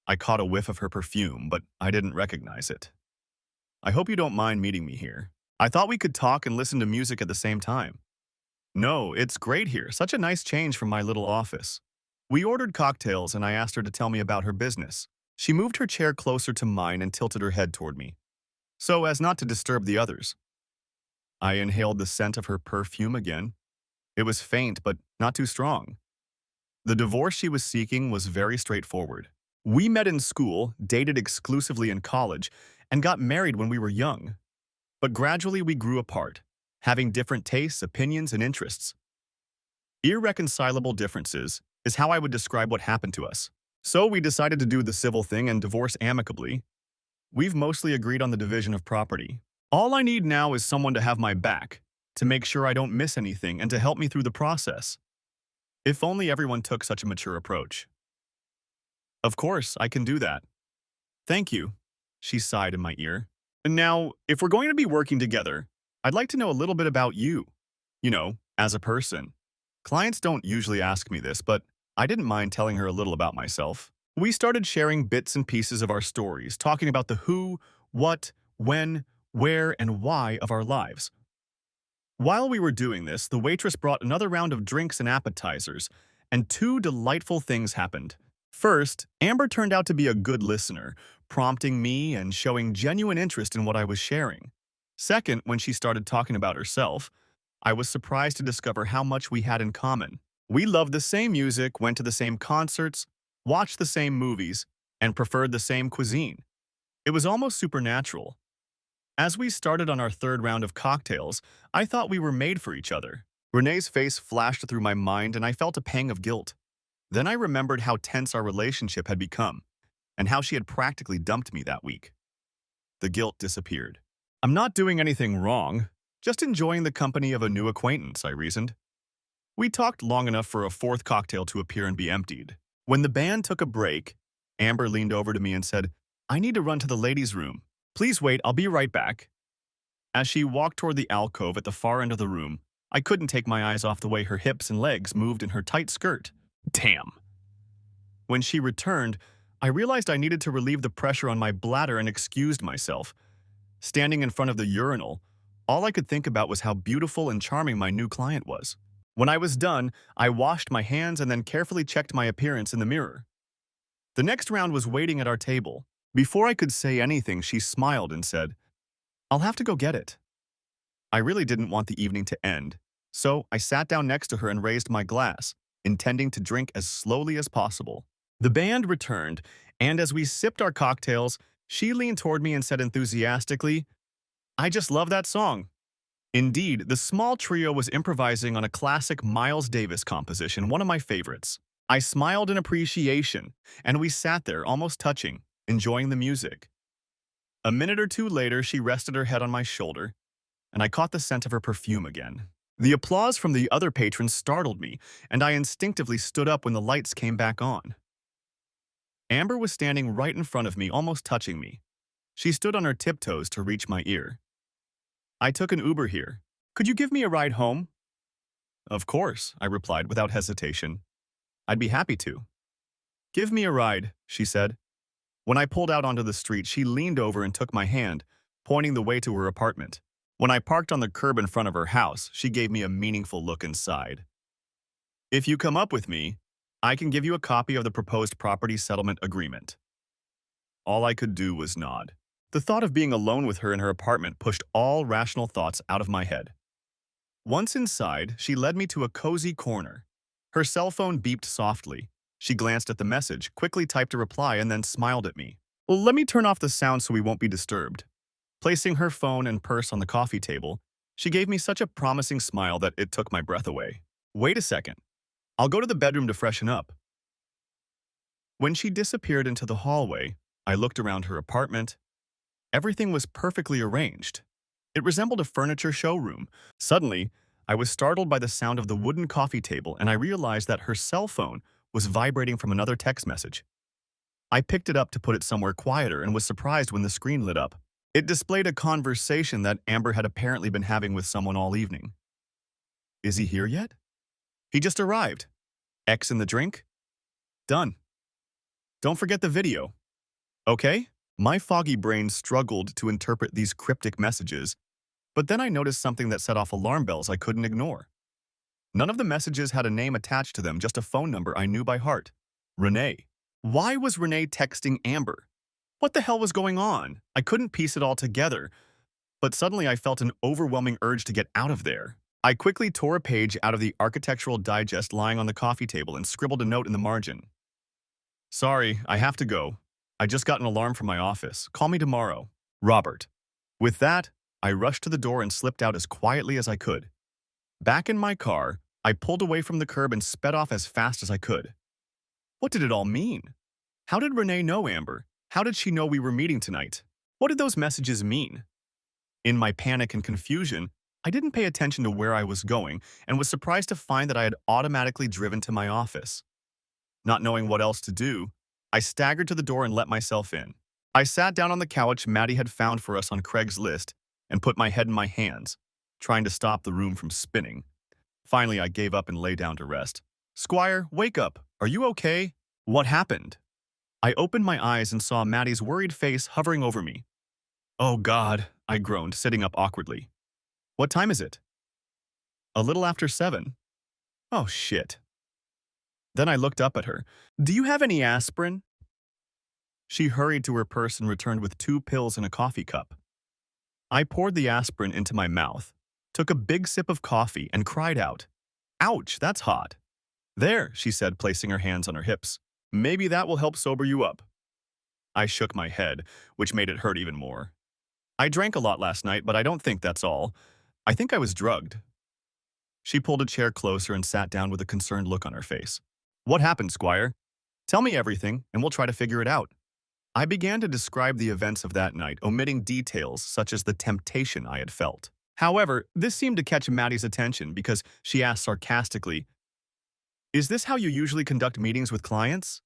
I caught a whiff of her perfume, but I didn't recognize it. I hope you don't mind meeting me here. I thought we could talk and listen to music at the same time. No, it's great here. Such a nice change from my little office. We ordered cocktails and I asked her to tell me about her business. She moved her chair closer to mine and tilted her head toward me, so as not to disturb the others. I inhaled the scent of her perfume again. It was faint, but not too strong. The divorce she was seeking was very straightforward. We met in school, dated exclusively in college, and got married when we were young. But gradually we grew apart, having different tastes, opinions, and interests. Irreconcilable differences is how I would describe what happened to us. So we decided to do the civil thing and divorce amicably. We've mostly agreed on the division of property. All I need now is someone to have my back, to make sure I don't miss anything and to help me through the process. If only everyone took such a mature approach. Of course, I can do that. Thank you, she sighed in my ear. Now, if we're going to be working together, I'd like to know a little bit about you. You know, as a person. Clients don't usually ask me this, but I didn't mind telling her a little about myself. We started sharing bits and pieces of our stories, talking about the who, what, when, where, and why of our lives. While we were doing this, the waitress brought another round of drinks and appetizers, and two delightful things happened. First, Amber turned out to be a good listener, prompting me and showing genuine interest in what I was sharing. Second, when she started talking about herself, I was surprised to discover how much we had in common. We loved the same music, went to the same concerts, watched the same movies, and preferred the same cuisine. It was almost supernatural. As we started on our third round of cocktails, I thought we were made for each other. Renee's face flashed through my mind and I felt a pang of guilt. Then I remembered how tense our relationship had become, and how she had practically dumped me that week. The guilt disappeared. I'm not doing anything wrong, just enjoying the company of a new acquaintance, I reasoned. We talked long enough for a fourth cocktail to appear and be emptied. When the band took a break, Amber leaned over to me and said, I need to run to the ladies' room. Please wait, I'll be right back. As she walked toward the alcove at the far end of the room, I couldn't take my eyes off the way her hips and legs moved in her tight skirt. Damn. When she returned, I realized I needed to relieve the pressure on my bladder and excused myself. Standing in front of the urinal, all I could think about was how beautiful and charming my new client was. When I was done, I washed my hands and then carefully checked my appearance in the mirror. The next round was waiting at our table. Before I could say anything, she smiled and said, I'll have to go get it. I really didn't want the evening to end, so I sat down next to her and raised my glass, intending to drink as slowly as possible. The band returned, and as we sipped our cocktails, she leaned toward me and said enthusiastically, I just love that song. Indeed, the small trio was improvising on a classic Miles Davis composition, one of my favorites. I smiled in appreciation, and we sat there almost touching, enjoying the music. A minute or two later, she rested her head on my shoulder, and I caught the scent of her perfume again. The applause from the other patrons startled me, and I instinctively stood up when the lights came back on. Amber was standing right in front of me, almost touching me. She stood on her tiptoes to reach my ear. I took an Uber here. Could you give me a ride home? Of course, I replied without hesitation. I'd be happy to. Give me a ride, she said. When I pulled out onto the street, she leaned over and took my hand, pointing the way to her apartment. When I parked on the curb in front of her house, she gave me a meaningful look inside. If you come up with me, I can give you a copy of the proposed property settlement agreement. All I could do was nod. The thought of being alone with her in her apartment pushed all rational thoughts out of my head. Once inside, she led me to a cozy corner. Her cell phone beeped softly. She glanced at the message, quickly typed a reply, and then smiled at me. Well, let me turn off the sound so we won't be disturbed. Placing her phone and purse on the coffee table, she gave me such a promising smile that it took my breath away. Wait a second. I'll go to the bedroom to freshen up. When she disappeared into the hallway, I looked around her apartment. Everything was perfectly arranged. It resembled a furniture showroom. Suddenly, I was startled by the sound of the wooden coffee table, and I realized that her cell phone was vibrating from another text message. I picked it up to put it somewhere quieter and was surprised when the screen lit up. It displayed a conversation that Amber had apparently been having with someone all evening. Is he here yet? He just arrived. X in the drink? Done. Don't forget the video. Okay? My foggy brain struggled to interpret these cryptic messages, but then I noticed something that set off alarm bells I couldn't ignore. None of the messages had a name attached to them, just a phone number I knew by heart. Renee. Why was Renee texting Amber? What the hell was going on? I couldn't piece it all together, but suddenly I felt an overwhelming urge to get out of there. I quickly tore a page out of the Architectural Digest lying on the coffee table and scribbled a note in the margin. Sorry, I have to go. I just got an alarm from my office. Call me tomorrow. Robert. With that, I rushed to the door and slipped out as quietly as I could. Back in my car, I pulled away from the curb and sped off as fast as I could. What did it all mean? How did Renee know Amber? How did she know we were meeting tonight? What did those messages mean? In my panic and confusion, I didn't pay attention to where I was going and was surprised to find that I had automatically driven to my office. Not knowing what else to do, I staggered to the door and let myself in. I sat down on the couch Maddie had found for us on Craigslist and put my head in my hands, trying to stop the room from spinning. Finally, I gave up and lay down to rest. Squire, wake up. Are you okay? What happened? I opened my eyes and saw Maddie's worried face hovering over me. Oh God, I groaned, sitting up awkwardly. What time is it? A little after 7. Oh shit. Then I looked up at her. Do you have any aspirin? She hurried to her purse and returned with 2 pills and a coffee cup. I poured the aspirin into my mouth, took a big sip of coffee, and cried out. Ouch, that's hot. There, she said, placing her hands on her hips. Maybe that will help sober you up. I shook my head, which made it hurt even more. I drank a lot last night, but I don't think that's all. I think I was drugged. She pulled a chair closer and sat down with a concerned look on her face. What happened, Squire? Tell me everything, and we'll try to figure it out. I began to describe the events of that night, omitting details such as the temptation I had felt. However, this seemed to catch Maddie's attention because she asked sarcastically, "Is this how you usually conduct meetings with clients?"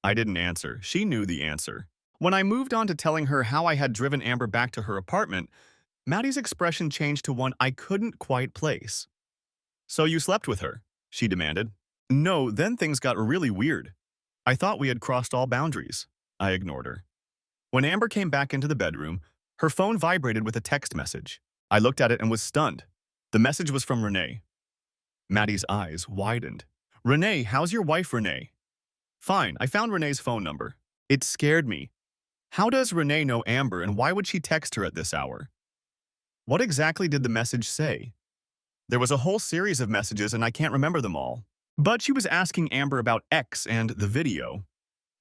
I didn't answer. She knew the answer. When I moved on to telling her how I had driven Amber back to her apartment, Maddie's expression changed to one I couldn't quite place. "So you slept with her?" she demanded. "No, then things got really weird. I thought we had crossed all boundaries." I ignored her. When Amber came back into the bedroom, her phone vibrated with a text message. I looked at it and was stunned. The message was from Renee. Maddie's eyes widened. "Renee, how's your wife, Renee?" "Fine, I found Renee's phone number." It scared me. How does Renee know Amber and why would she text her at this hour? What exactly did the message say? There was a whole series of messages and I can't remember them all. But she was asking Amber about X and the video.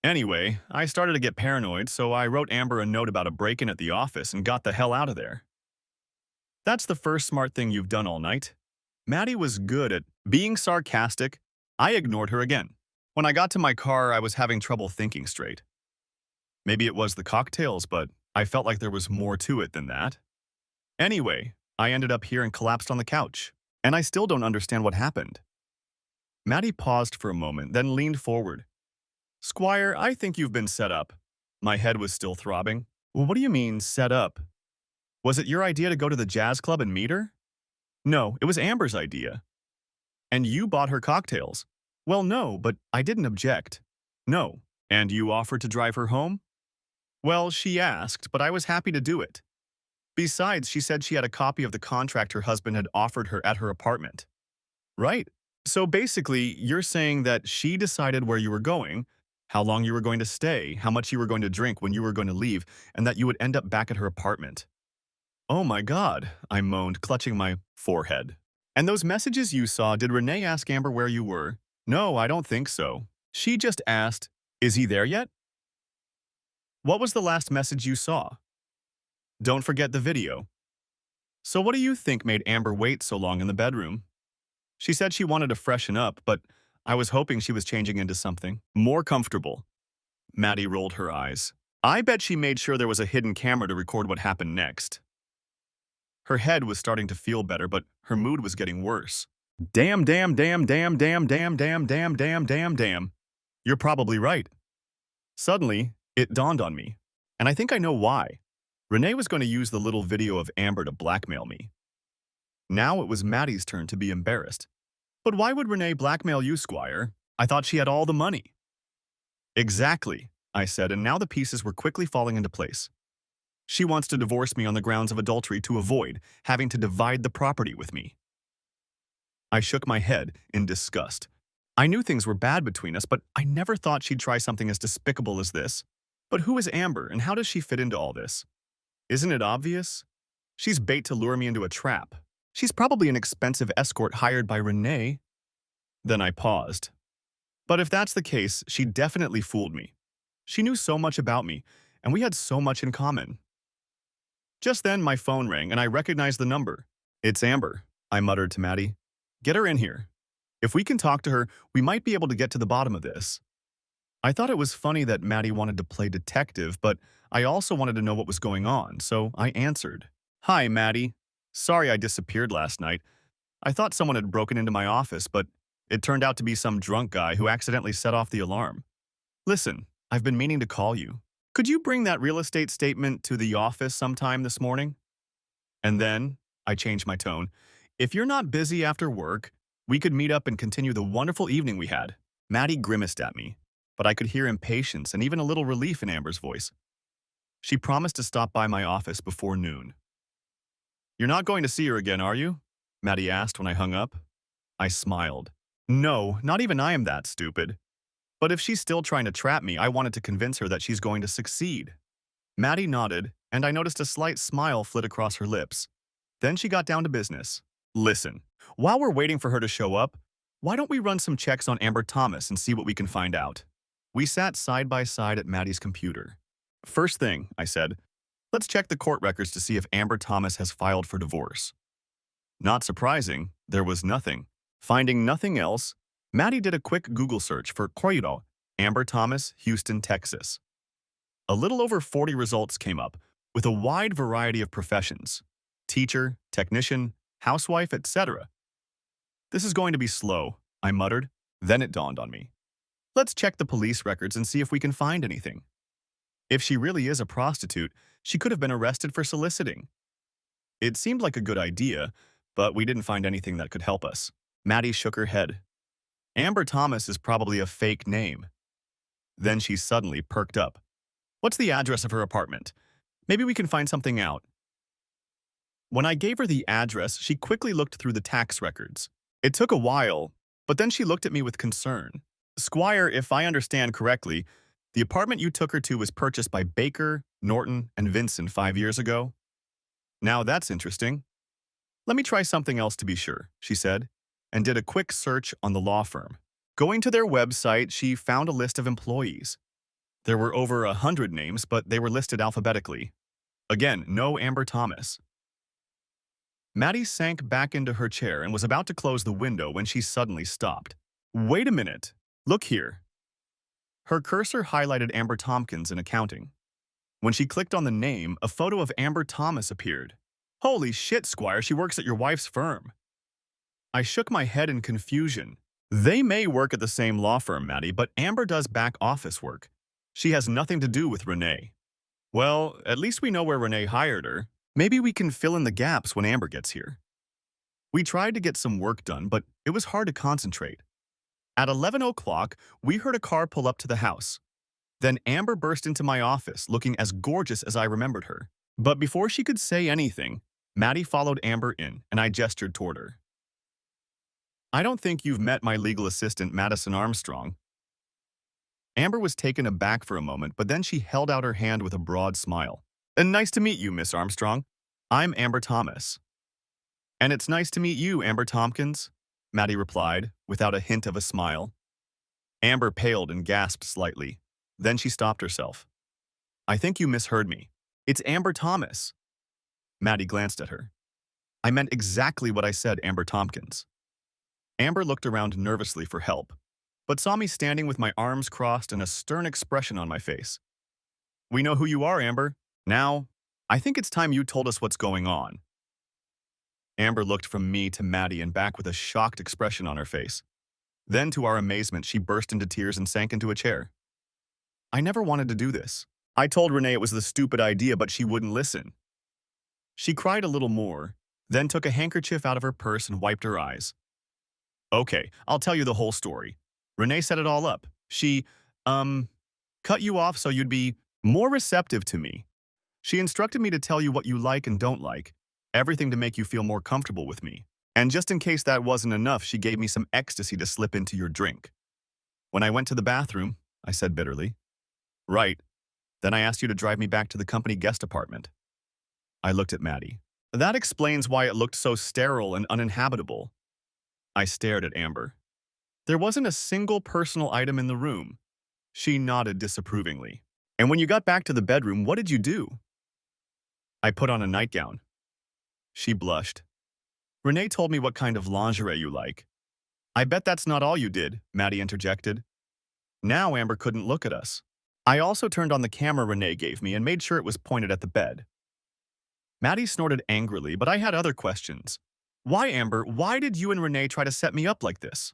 Anyway, I started to get paranoid, so I wrote Amber a note about a break-in at the office and got the hell out of there. That's the first smart thing you've done all night. Maddie was good at being sarcastic. I ignored her again. When I got to my car, I was having trouble thinking straight. Maybe it was the cocktails, but I felt like there was more to it than that. Anyway, I ended up here and collapsed on the couch, and I still don't understand what happened. Maddie paused for a moment, then leaned forward. "Squire, I think you've been set up." My head was still throbbing. "Well, what do you mean, set up? Was it your idea to go to the jazz club and meet her?" "No, it was Amber's idea." "And you bought her cocktails?" "Well, no, but I didn't object." "No. And you offered to drive her home?" "Well, she asked, but I was happy to do it. Besides, she said she had a copy of the contract her husband had offered her at her apartment." "Right. So basically, you're saying that she decided where you were going, how long you were going to stay, how much you were going to drink when you were going to leave, and that you would end up back at her apartment." "Oh my God," I moaned, clutching my forehead. "And those messages you saw, did Renee ask Amber where you were?" "No, I don't think so. She just asked, 'Is he there yet?'" "What was the last message you saw?" "Don't forget the video." "So what do you think made Amber wait so long in the bedroom?" "She said she wanted to freshen up, but I was hoping she was changing into something more comfortable." Maddie rolled her eyes. "I bet she made sure there was a hidden camera to record what happened next." Her head was starting to feel better, but her mood was getting worse. "Damn, damn, damn, damn, damn, damn, damn, damn, damn, damn, damn. You're probably right." Suddenly, it dawned on me, and I think I know why. Renee was going to use the little video of Amber to blackmail me. Now it was Maddie's turn to be embarrassed. "But why would Renee blackmail you, Squire? I thought she had all the money." "Exactly," I said, and now the pieces were quickly falling into place. "She wants to divorce me on the grounds of adultery to avoid having to divide the property with me." I shook my head in disgust. I knew things were bad between us, but I never thought she'd try something as despicable as this. But who is Amber, and how does she fit into all this? Isn't it obvious? She's bait to lure me into a trap. She's probably an expensive escort hired by Renee. Then I paused. But if that's the case, she definitely fooled me. She knew so much about me, and we had so much in common. Just then, my phone rang, and I recognized the number. "It's Amber," I muttered to Maddie. "Get her in here. If we can talk to her, we might be able to get to the bottom of this." I thought it was funny that Maddie wanted to play detective, but I also wanted to know what was going on, so I answered. "Hi, Maddie. Sorry I disappeared last night. I thought someone had broken into my office, but it turned out to be some drunk guy who accidentally set off the alarm. Listen, I've been meaning to call you. Could you bring that real estate statement to the office sometime this morning?" And then, I changed my tone. "If you're not busy after work, we could meet up and continue the wonderful evening we had." Maddie grimaced at me, but I could hear impatience and even a little relief in Amber's voice. She promised to stop by my office before noon. "You're not going to see her again, are you?" Maddie asked when I hung up. I smiled. "No, not even I am that stupid. But if she's still trying to trap me, I wanted to convince her that she's going to succeed." Maddie nodded, and I noticed a slight smile flit across her lips. Then she got down to business. "Listen, while we're waiting for her to show up, why don't we run some checks on Amber Thomas and see what we can find out?" We sat side by side at Maddie's computer. "First thing," I said, "let's check the court records to see if Amber Thomas has filed for divorce." Not surprising, there was nothing. Finding nothing else, Maddie did a quick Google search for Corrido, Amber Thomas, Houston, Texas. A little over 40 results came up, with a wide variety of professions. Teacher, technician, housewife, etc. This is going to be slow, I muttered. Then it dawned on me. Let's check the police records and see if we can find anything. If she really is a prostitute, she could have been arrested for soliciting. It seemed like a good idea, but we didn't find anything that could help us. Maddie shook her head. Amber Thomas is probably a fake name. Then she suddenly perked up. What's the address of her apartment? Maybe we can find something out. When I gave her the address, she quickly looked through the tax records. It took a while, but then she looked at me with concern. Squire, if I understand correctly, the apartment you took her to was purchased by Baker, Norton, and Vincent 5 years ago? Now that's interesting. Let me try something else to be sure, she said, and did a quick search on the law firm. Going to their website, she found a list of employees. There were over 100 names, but they were listed alphabetically. Again, no Amber Thomas. Maddie sank back into her chair and was about to close the window when she suddenly stopped. Wait a minute. Look here. Her cursor highlighted Amber Tompkins in accounting. When she clicked on the name, a photo of Amber Thomas appeared. Holy shit, Squire, she works at your wife's firm. I shook my head in confusion. They may work at the same law firm, Maddie, but Amber does back office work. She has nothing to do with Renee. Well, at least we know where Renee hired her. Maybe we can fill in the gaps when Amber gets here. We tried to get some work done, but it was hard to concentrate. At 11 o'clock, we heard a car pull up to the house. Then Amber burst into my office, looking as gorgeous as I remembered her. But before she could say anything, Maddie followed Amber in, and I gestured toward her. I don't think you've met my legal assistant, Madison Armstrong. Amber was taken aback for a moment, but then she held out her hand with a broad smile. And nice to meet you, Miss Armstrong. I'm Amber Thomas. And it's nice to meet you, Amber Tompkins, Maddie replied, without a hint of a smile. Amber paled and gasped slightly. Then she stopped herself. I think you misheard me. It's Amber Thomas. Maddie glanced at her. I meant exactly what I said, Amber Tompkins. Amber looked around nervously for help, but saw me standing with my arms crossed and a stern expression on my face. We know who you are, Amber. Now, I think it's time you told us what's going on. Amber looked from me to Maddie and back with a shocked expression on her face. Then, to our amazement, she burst into tears and sank into a chair. I never wanted to do this. I told Renee it was the stupid idea, but she wouldn't listen. She cried a little more, then took a handkerchief out of her purse and wiped her eyes. Okay, I'll tell you the whole story. Renee set it all up. She, cut you off so you'd be more receptive to me. She instructed me to tell you what you like and don't like, everything to make you feel more comfortable with me. And just in case that wasn't enough, she gave me some ecstasy to slip into your drink. When I went to the bathroom, I said bitterly. Right. Then I asked you to drive me back to the company guest apartment. I looked at Maddie. That explains why it looked so sterile and uninhabitable. I stared at Amber. There wasn't a single personal item in the room. She nodded disapprovingly. And when you got back to the bedroom, what did you do? I put on a nightgown. She blushed. Renee told me what kind of lingerie you like. I bet that's not all you did, Maddie interjected. Now Amber couldn't look at us. I also turned on the camera Renee gave me and made sure it was pointed at the bed. Maddie snorted angrily, but I had other questions. Why, Amber, why did you and Renee try to set me up like this?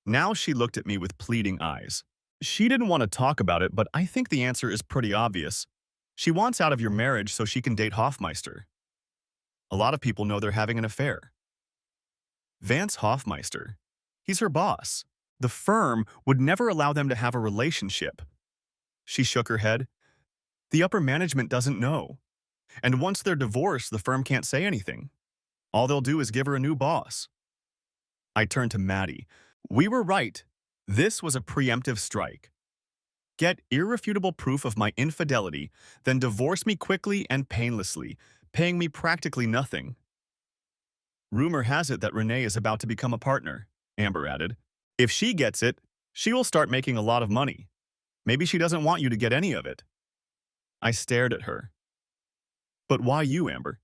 Now she looked at me with pleading eyes. She didn't want to talk about it, but I think the answer is pretty obvious. She wants out of your marriage so she can date Hoffmeister. A lot of people know they're having an affair. Vance Hoffmeister. He's her boss. The firm would never allow them to have a relationship. She shook her head. The upper management doesn't know. And once they're divorced, the firm can't say anything. All they'll do is give her a new boss. I turned to Maddie. We were right. This was a preemptive strike. Get irrefutable proof of my infidelity, then divorce me quickly and painlessly, paying me practically nothing. Rumor has it that Renee is about to become a partner, Amber added. If she gets it, she will start making a lot of money. Maybe she doesn't want you to get any of it. I stared at her. But why you, Amber?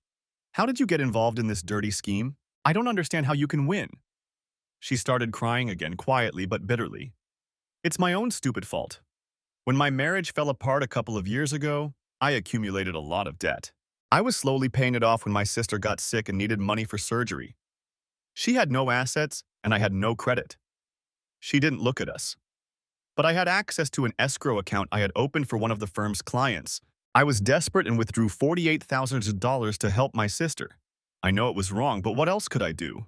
How did you get involved in this dirty scheme? I don't understand how you can win. She started crying again, quietly but bitterly. It's my own stupid fault. When my marriage fell apart a couple of years ago, I accumulated a lot of debt. I was slowly paying it off when my sister got sick and needed money for surgery. She had no assets, and I had no credit. She didn't look at us. But I had access to an escrow account I had opened for one of the firm's clients. I was desperate and withdrew $48,000 to help my sister. I know it was wrong, but what else could I do?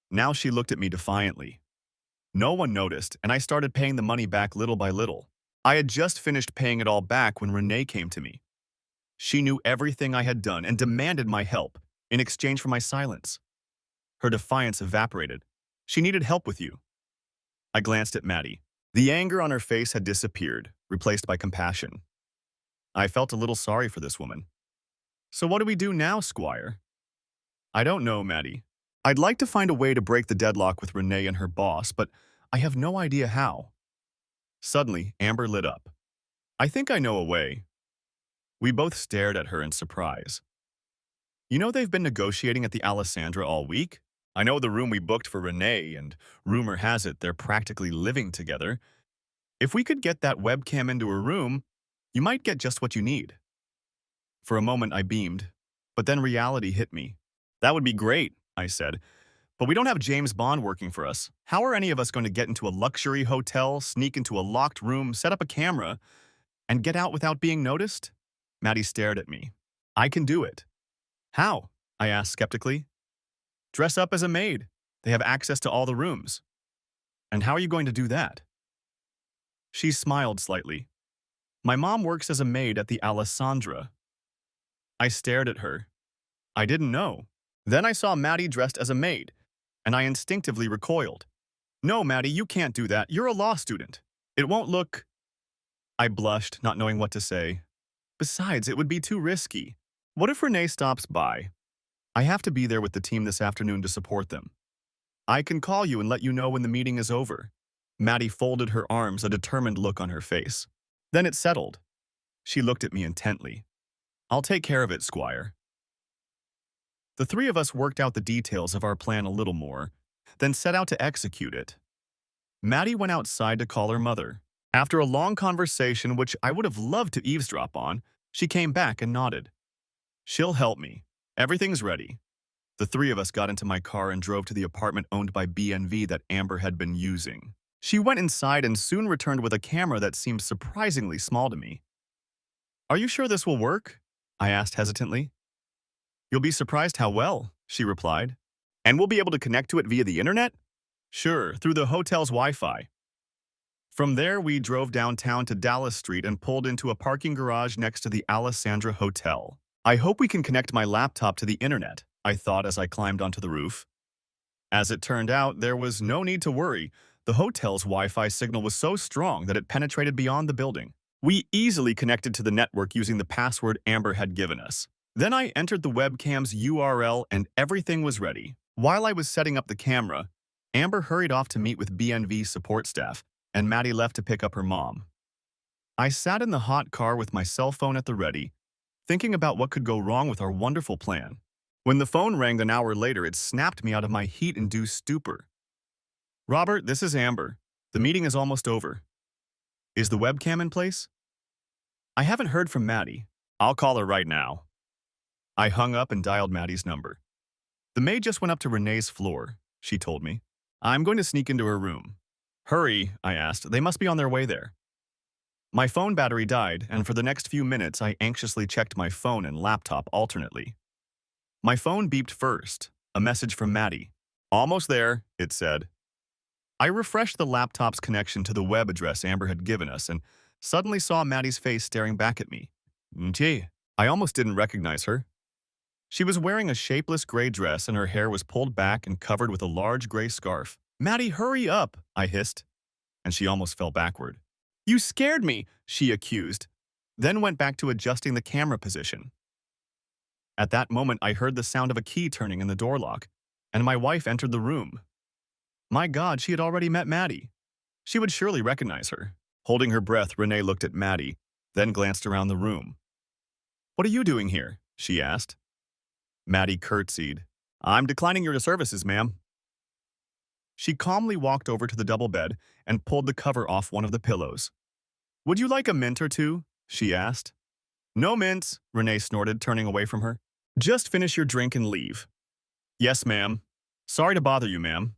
Now she looked at me defiantly. No one noticed, and I started paying the money back little by little. I had just finished paying it all back when Renee came to me. She knew everything I had done and demanded my help in exchange for my silence. Her defiance evaporated. She needed help with you. I glanced at Maddie. The anger on her face had disappeared, replaced by compassion. I felt a little sorry for this woman. So what do we do now, Squire? I don't know, Maddie. I'd like to find a way to break the deadlock with Renee and her boss, but I have no idea how. Suddenly, Amber lit up. I think I know a way. We both stared at her in surprise. You know they've been negotiating at the Alessandra all week? I know the room we booked for Renee, and rumor has it they're practically living together. If we could get that webcam into her room, you might get just what you need. For a moment, I beamed, but then reality hit me. That would be great, I said, but we don't have James Bond working for us. How are any of us going to get into a luxury hotel, sneak into a locked room, set up a camera, and get out without being noticed? Maddie stared at me. I can do it. How? I asked skeptically. Dress up as a maid. They have access to all the rooms. And how are you going to do that? She smiled slightly. My mom works as a maid at the Alessandra. I stared at her. I didn't know. Then I saw Maddie dressed as a maid, and I instinctively recoiled. No, Maddie, you can't do that. You're a law student. It won't look… I blushed, not knowing what to say. Besides, it would be too risky. What if Renee stops by? I have to be there with the team this afternoon to support them. I can call you and let you know when the meeting is over. Maddie folded her arms, a determined look on her face. Then it settled. She looked at me intently. I'll take care of it, Squire. The three of us worked out the details of our plan a little more, then set out to execute it. Maddie went outside to call her mother. After a long conversation which I would have loved to eavesdrop on, she came back and nodded. She'll help me. Everything's ready. The three of us got into my car and drove to the apartment owned by BNV that Amber had been using. She went inside and soon returned with a camera that seemed surprisingly small to me. Are you sure this will work? I asked hesitantly. You'll be surprised how well, she replied. And we'll be able to connect to it via the internet? Sure, through the hotel's Wi-Fi. From there, we drove downtown to Dallas Street and pulled into a parking garage next to the Alessandra Hotel. I hope we can connect my laptop to the internet, I thought as I climbed onto the roof. As it turned out, there was no need to worry. The hotel's Wi-Fi signal was so strong that it penetrated beyond the building. We easily connected to the network using the password Amber had given us. Then I entered the webcam's URL and everything was ready. While I was setting up the camera, Amber hurried off to meet with BNV support staff, and Maddie left to pick up her mom. I sat in the hot car with my cell phone at the ready, thinking about what could go wrong with our wonderful plan. When the phone rang an hour later, it snapped me out of my heat-induced stupor. Robert, this is Amber. The meeting is almost over. Is the webcam in place? I haven't heard from Maddie. I'll call her right now. I hung up and dialed Maddie's number. The maid just went up to Renee's floor, she told me. I'm going to sneak into her room. Hurry, I asked. They must be on their way there. My phone battery died, and for the next few minutes, I anxiously checked my phone and laptop alternately. My phone beeped first, a message from Maddie. Almost there, it said. I refreshed the laptop's connection to the web address Amber had given us and suddenly saw Maddie's face staring back at me. Gee, I almost didn't recognize her. She was wearing a shapeless gray dress and her hair was pulled back and covered with a large gray scarf. Maddie, hurry up, I hissed, and she almost fell backward. You scared me, she accused, then went back to adjusting the camera position. At that moment, I heard the sound of a key turning in the door lock, and my wife entered the room. My God, she had already met Maddie. She would surely recognize her. Holding her breath, Renee looked at Maddie, then glanced around the room. What are you doing here? She asked. Maddie curtsied. I'm declining your services, ma'am. She calmly walked over to the double bed and pulled the cover off one of the pillows. Would you like a mint or two? She asked. No mints, Renee snorted, turning away from her. Just finish your drink and leave. Yes, ma'am. Sorry to bother you, ma'am.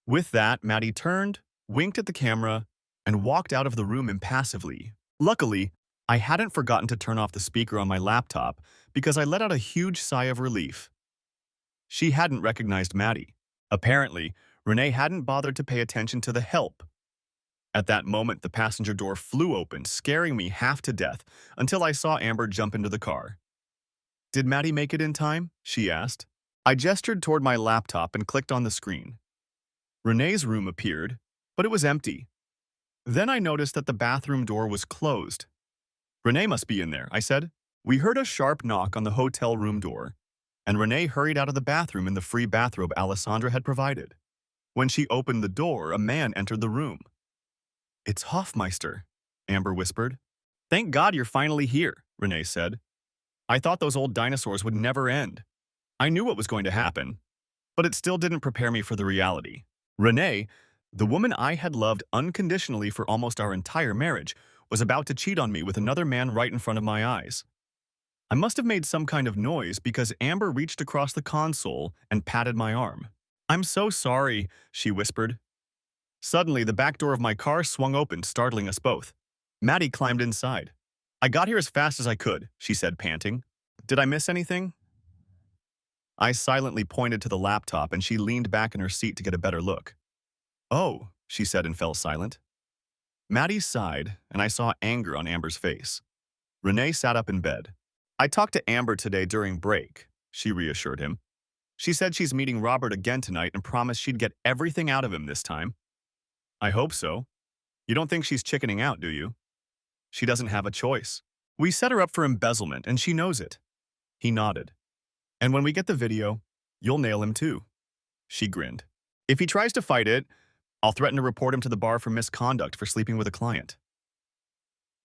With that, Maddie turned, winked at the camera, and walked out of the room impassively. Luckily, I hadn't forgotten to turn off the speaker on my laptop because I let out a huge sigh of relief. She hadn't recognized Maddie. Apparently, Renee hadn't bothered to pay attention to the help. At that moment, the passenger door flew open, scaring me half to death, until I saw Amber jump into the car. Did Maddie make it in time? She asked. I gestured toward my laptop and clicked on the screen. Renee's room appeared, but it was empty. Then I noticed that the bathroom door was closed. Renee must be in there, I said. We heard a sharp knock on the hotel room door, and Renee hurried out of the bathroom in the free bathrobe Alessandra had provided. When she opened the door, a man entered the room. It's Hofmeister, Amber whispered. Thank God you're finally here, Renee said. I thought those old dinosaurs would never end. I knew what was going to happen, but it still didn't prepare me for the reality. Renee, the woman I had loved unconditionally for almost our entire marriage, was about to cheat on me with another man right in front of my eyes. I must have made some kind of noise because Amber reached across the console and patted my arm. I'm so sorry, she whispered. Suddenly, the back door of my car swung open, startling us both. Maddie climbed inside. I got here as fast as I could, she said, panting. Did I miss anything? I silently pointed to the laptop and she leaned back in her seat to get a better look. Oh, she said and fell silent. Maddie sighed, and I saw anger on Amber's face. Renee sat up in bed. I talked to Amber today during break, she reassured him. She said she's meeting Robert again tonight and promised she'd get everything out of him this time. I hope so. You don't think she's chickening out, do you? She doesn't have a choice. We set her up for embezzlement, and she knows it. He nodded. And when we get the video, you'll nail him too. She grinned. If he tries to fight it, I'll threaten to report him to the bar for misconduct for sleeping with a client.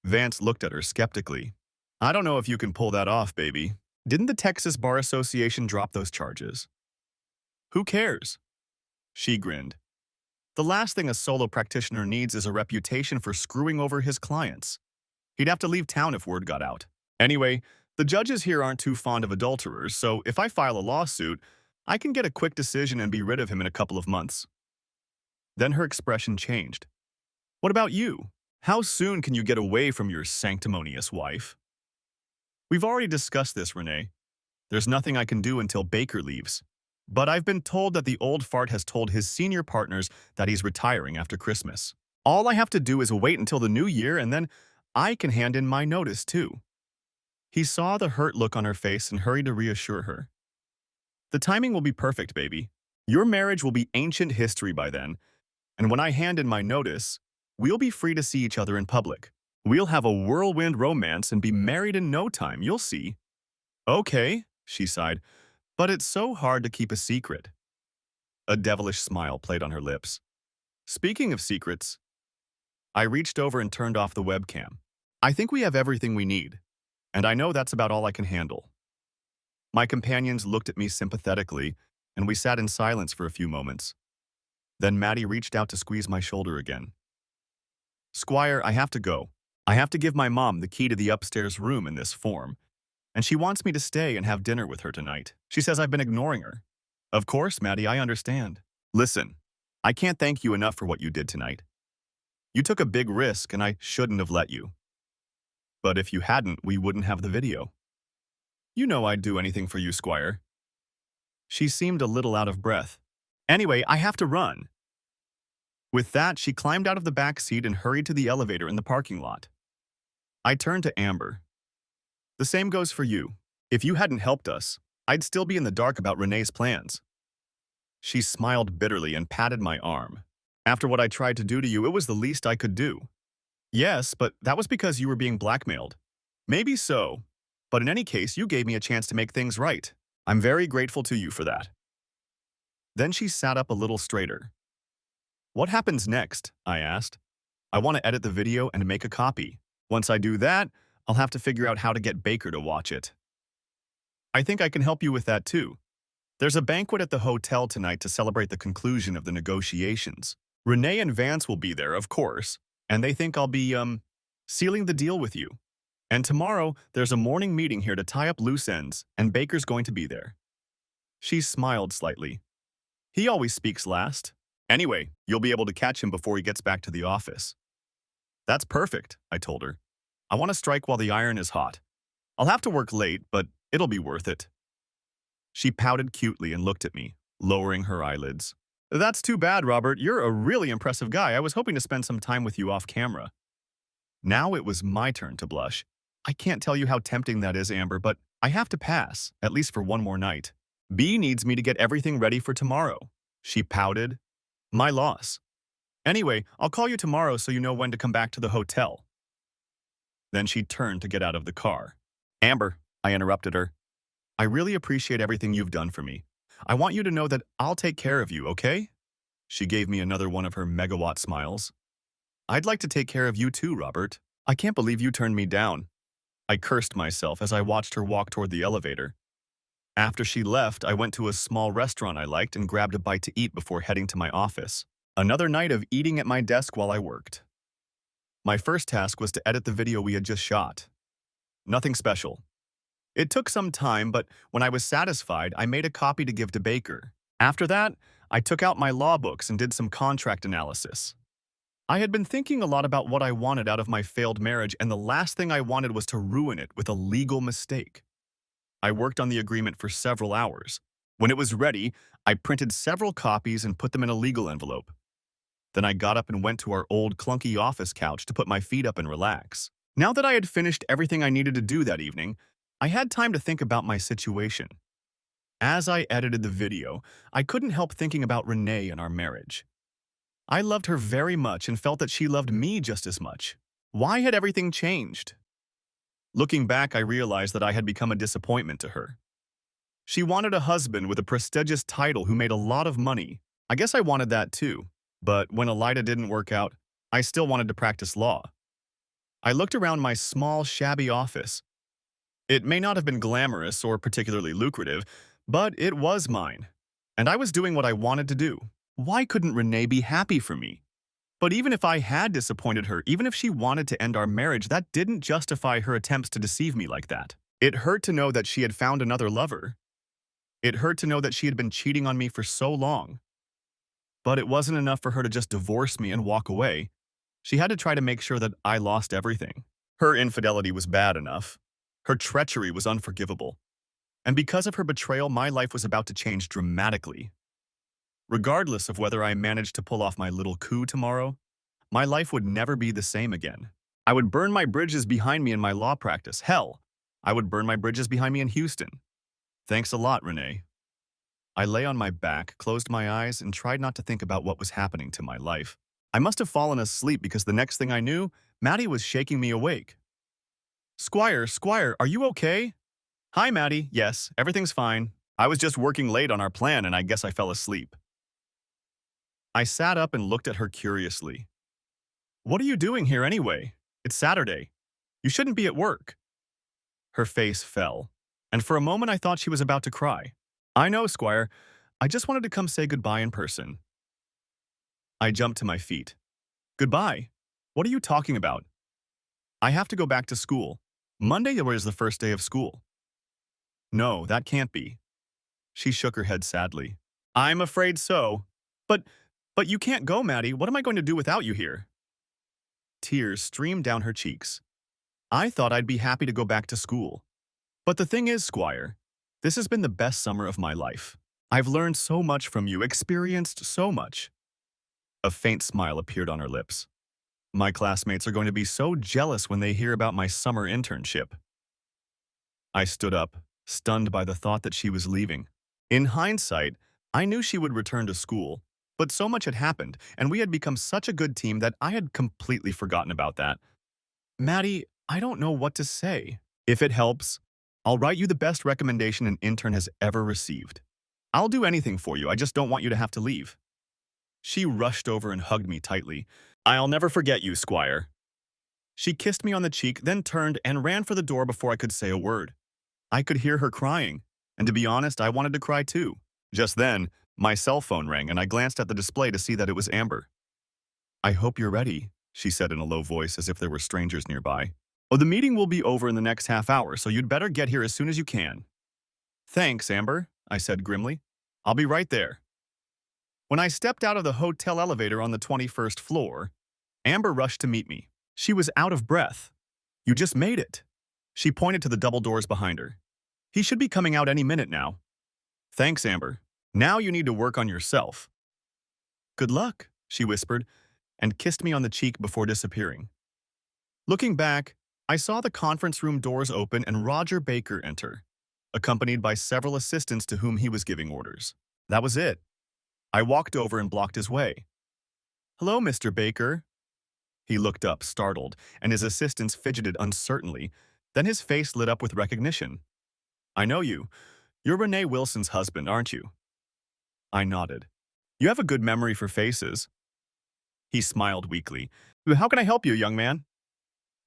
Vance looked at her skeptically. I don't know if you can pull that off, baby. Didn't the Texas Bar Association drop those charges? Who cares? She grinned. The last thing a solo practitioner needs is a reputation for screwing over his clients. He'd have to leave town if word got out. Anyway, the judges here aren't too fond of adulterers, so if I file a lawsuit, I can get a quick decision and be rid of him in a couple of months. Then her expression changed. What about you? How soon can you get away from your sanctimonious wife? We've already discussed this, Renee. There's nothing I can do until Baker leaves. But I've been told that the old fart has told his senior partners that he's retiring after Christmas. All I have to do is wait until the new year and then I can hand in my notice too. He saw the hurt look on her face and hurried to reassure her. The timing will be perfect, baby. Your marriage will be ancient history by then, and when I hand in my notice, we'll be free to see each other in public. We'll have a whirlwind romance and be married in no time, you'll see. Okay, she sighed, but it's so hard to keep a secret. A devilish smile played on her lips. Speaking of secrets, I reached over and turned off the webcam. I think we have everything we need, and I know that's about all I can handle. My companions looked at me sympathetically, and we sat in silence for a few moments. Then Maddie reached out to squeeze my shoulder again. Squire, I have to go. I have to give my mom the key to the upstairs room in this form, and she wants me to stay and have dinner with her tonight. She says I've been ignoring her. Of course, Maddie, I understand. Listen, I can't thank you enough for what you did tonight. You took a big risk, and I shouldn't have let you. But if you hadn't, we wouldn't have the video. You know I'd do anything for you, Squire. She seemed a little out of breath. Anyway, I have to run. With that, she climbed out of the back seat and hurried to the elevator in the parking lot. I turned to Amber. The same goes for you. If you hadn't helped us, I'd still be in the dark about Renee's plans. She smiled bitterly and patted my arm. After what I tried to do to you, it was the least I could do. Yes, but that was because you were being blackmailed. Maybe so, but in any case, you gave me a chance to make things right. I'm very grateful to you for that. Then she sat up a little straighter. What happens next? I asked. I want to edit the video and make a copy. Once I do that, I'll have to figure out how to get Baker to watch it. I think I can help you with that too. There's a banquet at the hotel tonight to celebrate the conclusion of the negotiations. Renee and Vance will be there, of course, and they think I'll be, sealing the deal with you. And tomorrow, there's a morning meeting here to tie up loose ends, and Baker's going to be there." She smiled slightly. "He always speaks last. Anyway, you'll be able to catch him before he gets back to the office." "That's perfect," I told her. "I want to strike while the iron is hot. I'll have to work late, but it'll be worth it." She pouted cutely and looked at me, lowering her eyelids. "That's too bad, Robert. You're a really impressive guy. I was hoping to spend some time with you off camera." Now it was my turn to blush. "I can't tell you how tempting that is, Amber, but I have to pass, at least for one more night. B needs me to get everything ready for tomorrow." She pouted. "My loss. Anyway, I'll call you tomorrow so you know when to come back to the hotel." Then she turned to get out of the car. "Amber," I interrupted her, "I really appreciate everything you've done for me. I want you to know that I'll take care of you, okay?" She gave me another one of her megawatt smiles. "I'd like to take care of you too, Robert. I can't believe you turned me down." I cursed myself as I watched her walk toward the elevator. After she left, I went to a small restaurant I liked and grabbed a bite to eat before heading to my office. Another night of eating at my desk while I worked. My first task was to edit the video we had just shot. Nothing special. It took some time, but when I was satisfied, I made a copy to give to Baker. After that, I took out my law books and did some contract analysis. I had been thinking a lot about what I wanted out of my failed marriage, and the last thing I wanted was to ruin it with a legal mistake. I worked on the agreement for several hours. When it was ready, I printed several copies and put them in a legal envelope. Then I got up and went to our old clunky office couch to put my feet up and relax. Now that I had finished everything I needed to do that evening, I had time to think about my situation. As I edited the video, I couldn't help thinking about Renee and our marriage. I loved her very much and felt that she loved me just as much. Why had everything changed? Looking back, I realized that I had become a disappointment to her. She wanted a husband with a prestigious title who made a lot of money. I guess I wanted that too. But when Elida didn't work out, I still wanted to practice law. I looked around my small, shabby office. It may not have been glamorous or particularly lucrative, but it was mine. And I was doing what I wanted to do. Why couldn't Renee be happy for me? But even if I had disappointed her, even if she wanted to end our marriage, that didn't justify her attempts to deceive me like that. It hurt to know that she had found another lover. It hurt to know that she had been cheating on me for so long. But it wasn't enough for her to just divorce me and walk away. She had to try to make sure that I lost everything. Her infidelity was bad enough. Her treachery was unforgivable. And because of her betrayal, my life was about to change dramatically. Regardless of whether I managed to pull off my little coup tomorrow, my life would never be the same again. I would burn my bridges behind me in my law practice. Hell, I would burn my bridges behind me in Houston. Thanks a lot, Renee. I lay on my back, closed my eyes, and tried not to think about what was happening to my life. I must have fallen asleep because the next thing I knew, Maddie was shaking me awake. Squire, are you okay?" "Hi, Maddie. Yes, everything's fine. I was just working late on our plan and I guess I fell asleep." I sat up and looked at her curiously. "What are you doing here anyway? It's Saturday. You shouldn't be at work." Her face fell, and for a moment I thought she was about to cry. "I know, Squire. I just wanted to come say goodbye in person." I jumped to my feet. "Goodbye? What are you talking about?" "I have to go back to school. Monday was the first day of school." "No, that can't be." She shook her head sadly. "I'm afraid so. But, but you can't go, Maddie. What am I going to do without you here?" Tears streamed down her cheeks. "I thought I'd be happy to go back to school. But the thing is, Squire, this has been the best summer of my life. I've learned so much from you, experienced so much." A faint smile appeared on her lips. "My classmates are going to be so jealous when they hear about my summer internship." I stood up, stunned by the thought that she was leaving. In hindsight, I knew she would return to school, but so much had happened, and we had become such a good team that I had completely forgotten about that. "Maddie, I don't know what to say. If it helps, I'll write you the best recommendation an intern has ever received. I'll do anything for you, I just don't want you to have to leave." She rushed over and hugged me tightly. "I'll never forget you, Squire." She kissed me on the cheek, then turned and ran for the door before I could say a word. I could hear her crying, and to be honest, I wanted to cry too. Just then, my cell phone rang and I glanced at the display to see that it was Amber. "I hope you're ready." she said in a low voice as if there were strangers nearby. Oh, the meeting will be over in the next half hour, so you'd better get here as soon as you can. Thanks, Amber, I said grimly. I'll be right there. When I stepped out of the hotel elevator on the 21st floor, Amber rushed to meet me. She was out of breath. You just made it. She pointed to the double doors behind her. He should be coming out any minute now. Thanks, Amber. Now you need to work on yourself. Good luck, she whispered, and kissed me on the cheek before disappearing. Looking back, I saw the conference room doors open and Roger Baker enter, accompanied by several assistants to whom he was giving orders. That was it. I walked over and blocked his way. Hello, Mr. Baker. He looked up, startled, and his assistants fidgeted uncertainly. Then his face lit up with recognition. I know you. You're Renee Wilson's husband, aren't you? I nodded. You have a good memory for faces. He smiled weakly. How can I help you, young man?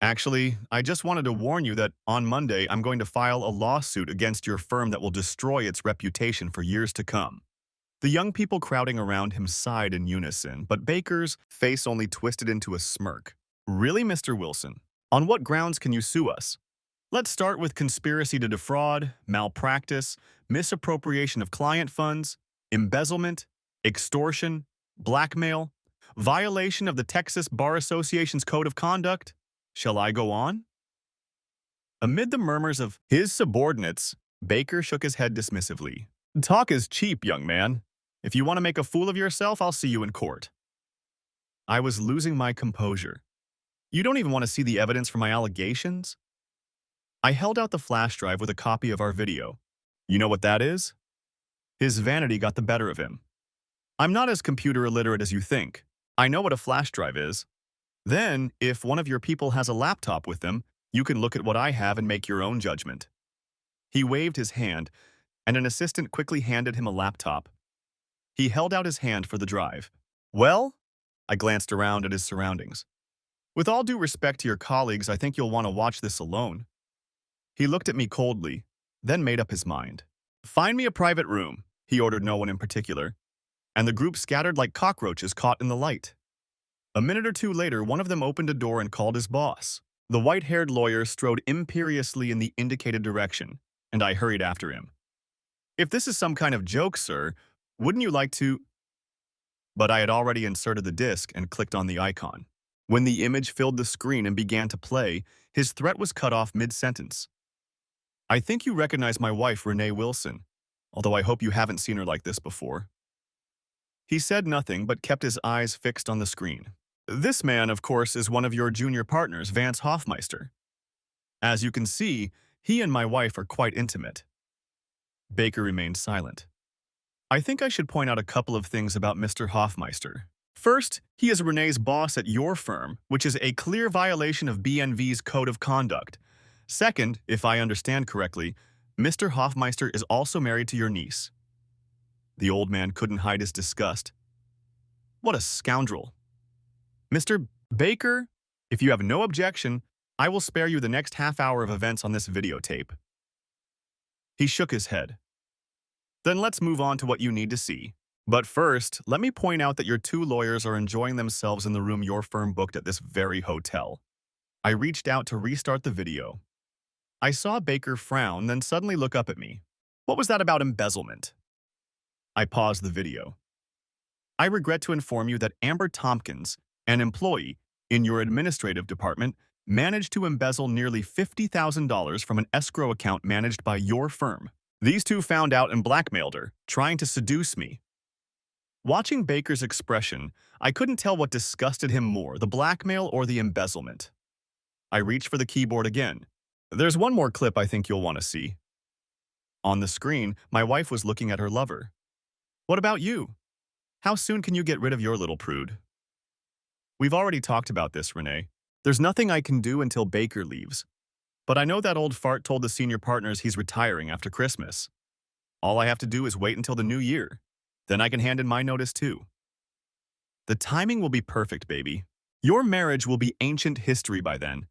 Actually, I just wanted to warn you that on Monday I'm going to file a lawsuit against your firm that will destroy its reputation for years to come. The young people crowding around him sighed in unison, but Baker's face only twisted into a smirk. Really, Mr. Wilson? On what grounds can you sue us? Let's start with conspiracy to defraud, malpractice, misappropriation of client funds, embezzlement, extortion, blackmail, violation of the Texas Bar Association's Code of Conduct. Shall I go on? Amid the murmurs of his subordinates, Baker shook his head dismissively. Talk is cheap, young man. If you want to make a fool of yourself, I'll see you in court. I was losing my composure. You don't even want to see the evidence for my allegations? I held out the flash drive with a copy of our video. You know what that is? His vanity got the better of him. I'm not as computer illiterate as you think. I know what a flash drive is. Then, if one of your people has a laptop with them, you can look at what I have and make your own judgment. He waved his hand, and an assistant quickly handed him a laptop. He held out his hand for the drive. Well? I glanced around at his surroundings. With all due respect to your colleagues, I think you'll want to watch this alone. He looked at me coldly, then made up his mind. Find me a private room, he ordered no one in particular, and the group scattered like cockroaches caught in the light. A minute or two later, one of them opened a door and called his boss. The white-haired lawyer strode imperiously in the indicated direction, and I hurried after him. If this is some kind of joke, sir, wouldn't you like to… But I had already inserted the disc and clicked on the icon. When the image filled the screen and began to play, his threat was cut off mid-sentence. I think you recognize my wife, Renee Wilson, although I hope you haven't seen her like this before. He said nothing but kept his eyes fixed on the screen. This man, of course, is one of your junior partners, Vance Hoffmeister. As you can see, he and my wife are quite intimate. Baker remained silent. I think I should point out a couple of things about Mr. Hoffmeister. First, he is Renee's boss at your firm, which is a clear violation of BNV's Code of Conduct. Second, if I understand correctly, Mr. Hoffmeister is also married to your niece. The old man couldn't hide his disgust. What a scoundrel. Mr. Baker, if you have no objection, I will spare you the next half hour of events on this videotape. He shook his head. Then let's move on to what you need to see. But first, let me point out that your two lawyers are enjoying themselves in the room your firm booked at this very hotel. I reached out to restart the video. I saw Baker frown, then suddenly look up at me. What was that about embezzlement? I paused the video. I regret to inform you that Amber Tompkins, an employee in your administrative department, managed to embezzle nearly $50,000 from an escrow account managed by your firm. These two found out and blackmailed her, trying to seduce me. Watching Baker's expression, I couldn't tell what disgusted him more, the blackmail or the embezzlement. I reached for the keyboard again. There's one more clip I think you'll want to see. On the screen, my wife was looking at her lover. What about you? How soon can you get rid of your little prude? We've already talked about this, Renee. There's nothing I can do until Baker leaves. But I know that old fart told the senior partners he's retiring after Christmas. All I have to do is wait until the new year. Then I can hand in my notice too. The timing will be perfect, baby. Your marriage will be ancient history by then.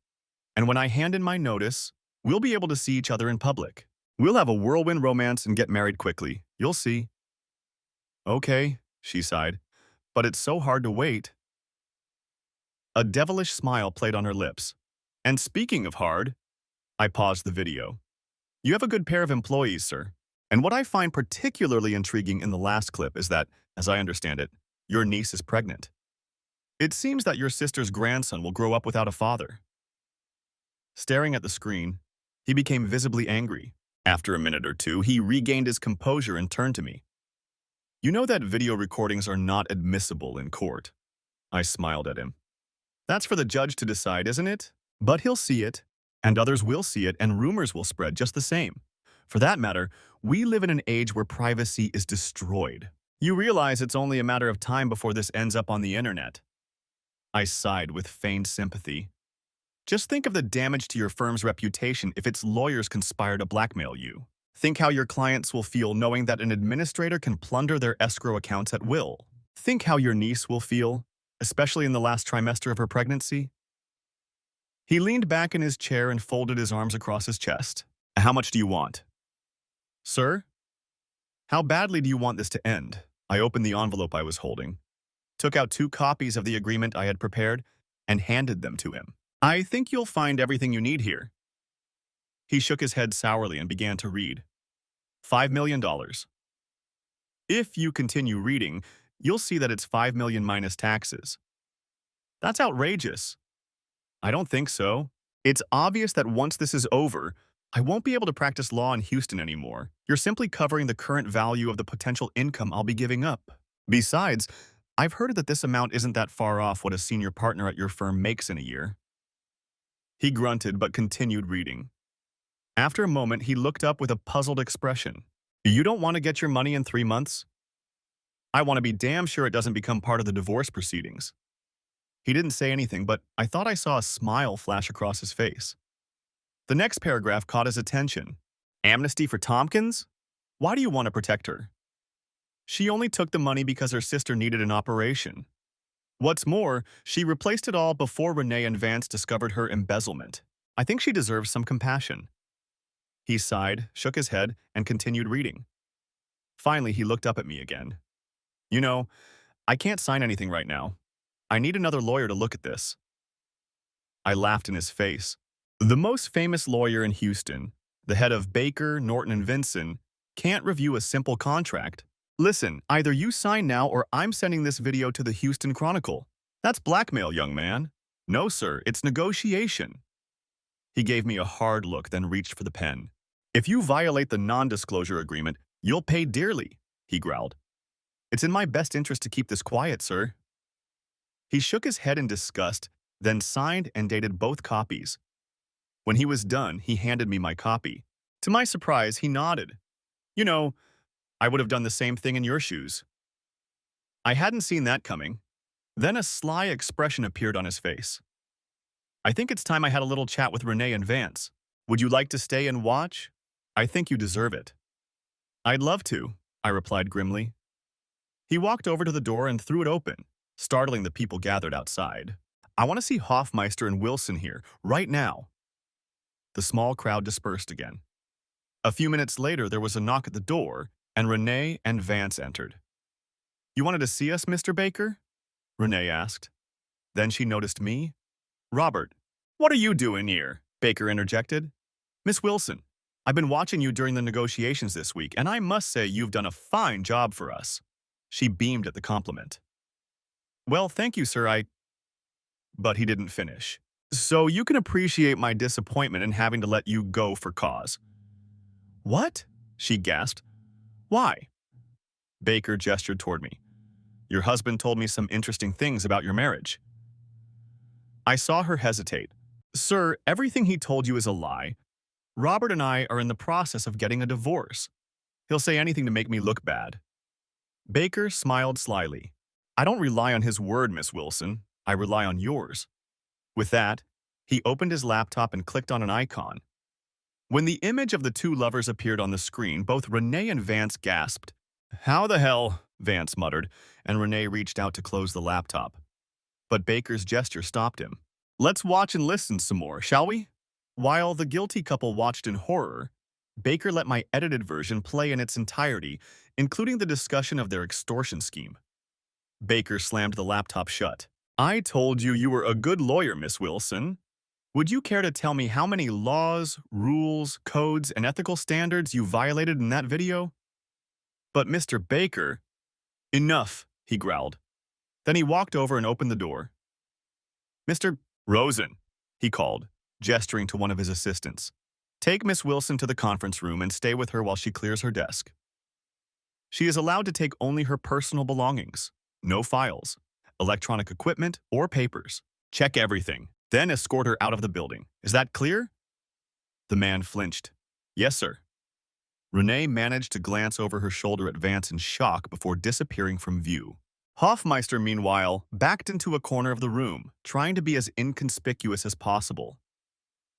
And when I hand in my notice, we'll be able to see each other in public. We'll have a whirlwind romance and get married quickly. You'll see. Okay, she sighed. But it's so hard to wait. A devilish smile played on her lips. And speaking of hard, I paused the video. You have a good pair of employees, sir. And what I find particularly intriguing in the last clip is that, as I understand it, your niece is pregnant. It seems that your sister's grandson will grow up without a father. Staring at the screen, he became visibly angry. After a minute or two, he regained his composure and turned to me. You know that video recordings are not admissible in court. I smiled at him. That's for the judge to decide, isn't it? But he'll see it, and others will see it, and rumors will spread just the same. For that matter, we live in an age where privacy is destroyed. You realize it's only a matter of time before this ends up on the internet. I sighed with feigned sympathy. Just think of the damage to your firm's reputation if its lawyers conspire to blackmail you. Think how your clients will feel knowing that an administrator can plunder their escrow accounts at will. Think how your niece will feel, especially in the last trimester of her pregnancy. He leaned back in his chair and folded his arms across his chest. How much do you want? Sir? How badly do you want this to end? I opened the envelope I was holding, took out 2 copies of the agreement I had prepared, and handed them to him. I think you'll find everything you need here. He shook his head sourly and began to read. $5 million. If you continue reading, you'll see that it's $5 million minus taxes. That's outrageous. I don't think so. It's obvious that once this is over, I won't be able to practice law in Houston anymore. You're simply covering the current value of the potential income I'll be giving up. Besides, I've heard that this amount isn't that far off what a senior partner at your firm makes in a year. He grunted but continued reading. After a moment, he looked up with a puzzled expression. You don't want to get your money in 3 months? I want to be damn sure it doesn't become part of the divorce proceedings. He didn't say anything, but I thought I saw a smile flash across his face. The next paragraph caught his attention. Amnesty for Tompkins? Why do you want to protect her? She only took the money because her sister needed an operation. What's more, she replaced it all before Renee and Vance discovered her embezzlement. I think she deserves some compassion. He sighed, shook his head, and continued reading. Finally, he looked up at me again. You know, I can't sign anything right now. I need another lawyer to look at this. I laughed in his face. The most famous lawyer in Houston, the head of Baker, Norton, and Vinson, can't review a simple contract. Listen, either you sign now or I'm sending this video to the Houston Chronicle. That's blackmail, young man. No, sir, it's negotiation. He gave me a hard look, then reached for the pen. If you violate the non-disclosure agreement, you'll pay dearly, he growled. It's in my best interest to keep this quiet, sir. He shook his head in disgust, then signed and dated both copies. When he was done, he handed me my copy. To my surprise, he nodded. You know, I would have done the same thing in your shoes. I hadn't seen that coming. Then a sly expression appeared on his face. I think it's time I had a little chat with Renee and Vance. Would you like to stay and watch? I think you deserve it. I'd love to, I replied grimly. He walked over to the door and threw it open, startling the people gathered outside. I want to see Hoffmeister and Wilson here, right now. The small crowd dispersed again. A few minutes later, there was a knock at the door, and Renee and Vance entered. You wanted to see us, Mr. Baker? Renee asked. Then she noticed me. Robert, what are you doing here? Baker interjected. Miss Wilson, I've been watching you during the negotiations this week, and I must say you've done a fine job for us. She beamed at the compliment. Well, thank you, sir, But he didn't finish. So you can appreciate my disappointment in having to let you go for cause. What? She gasped. Why? Baker gestured toward me. Your husband told me some interesting things about your marriage. I saw her hesitate. Sir, everything he told you is a lie. Robert and I are in the process of getting a divorce. He'll say anything to make me look bad. Baker smiled slyly. I don't rely on his word, Miss Wilson. I rely on yours. With that, he opened his laptop and clicked on an icon. When the image of the two lovers appeared on the screen, both Renee and Vance gasped. How the hell? Vance muttered, and Renee reached out to close the laptop. But Baker's gesture stopped him. Let's watch and listen some more, shall we? While the guilty couple watched in horror, Baker let my edited version play in its entirety, including the discussion of their extortion scheme. Baker slammed the laptop shut. I told you you were a good lawyer, Miss Wilson. Would you care to tell me how many laws, rules, codes, and ethical standards you violated in that video? But Mr. Baker, enough, he growled. Then he walked over and opened the door. Mr. Rosen, he called, gesturing to one of his assistants. Take Miss Wilson to the conference room and stay with her while she clears her desk. She is allowed to take only her personal belongings, no files, electronic equipment, or papers. Check everything, then escort her out of the building. Is that clear? The man flinched. Yes, sir. Renee managed to glance over her shoulder at Vance in shock before disappearing from view. Hoffmeister, meanwhile, backed into a corner of the room, trying to be as inconspicuous as possible.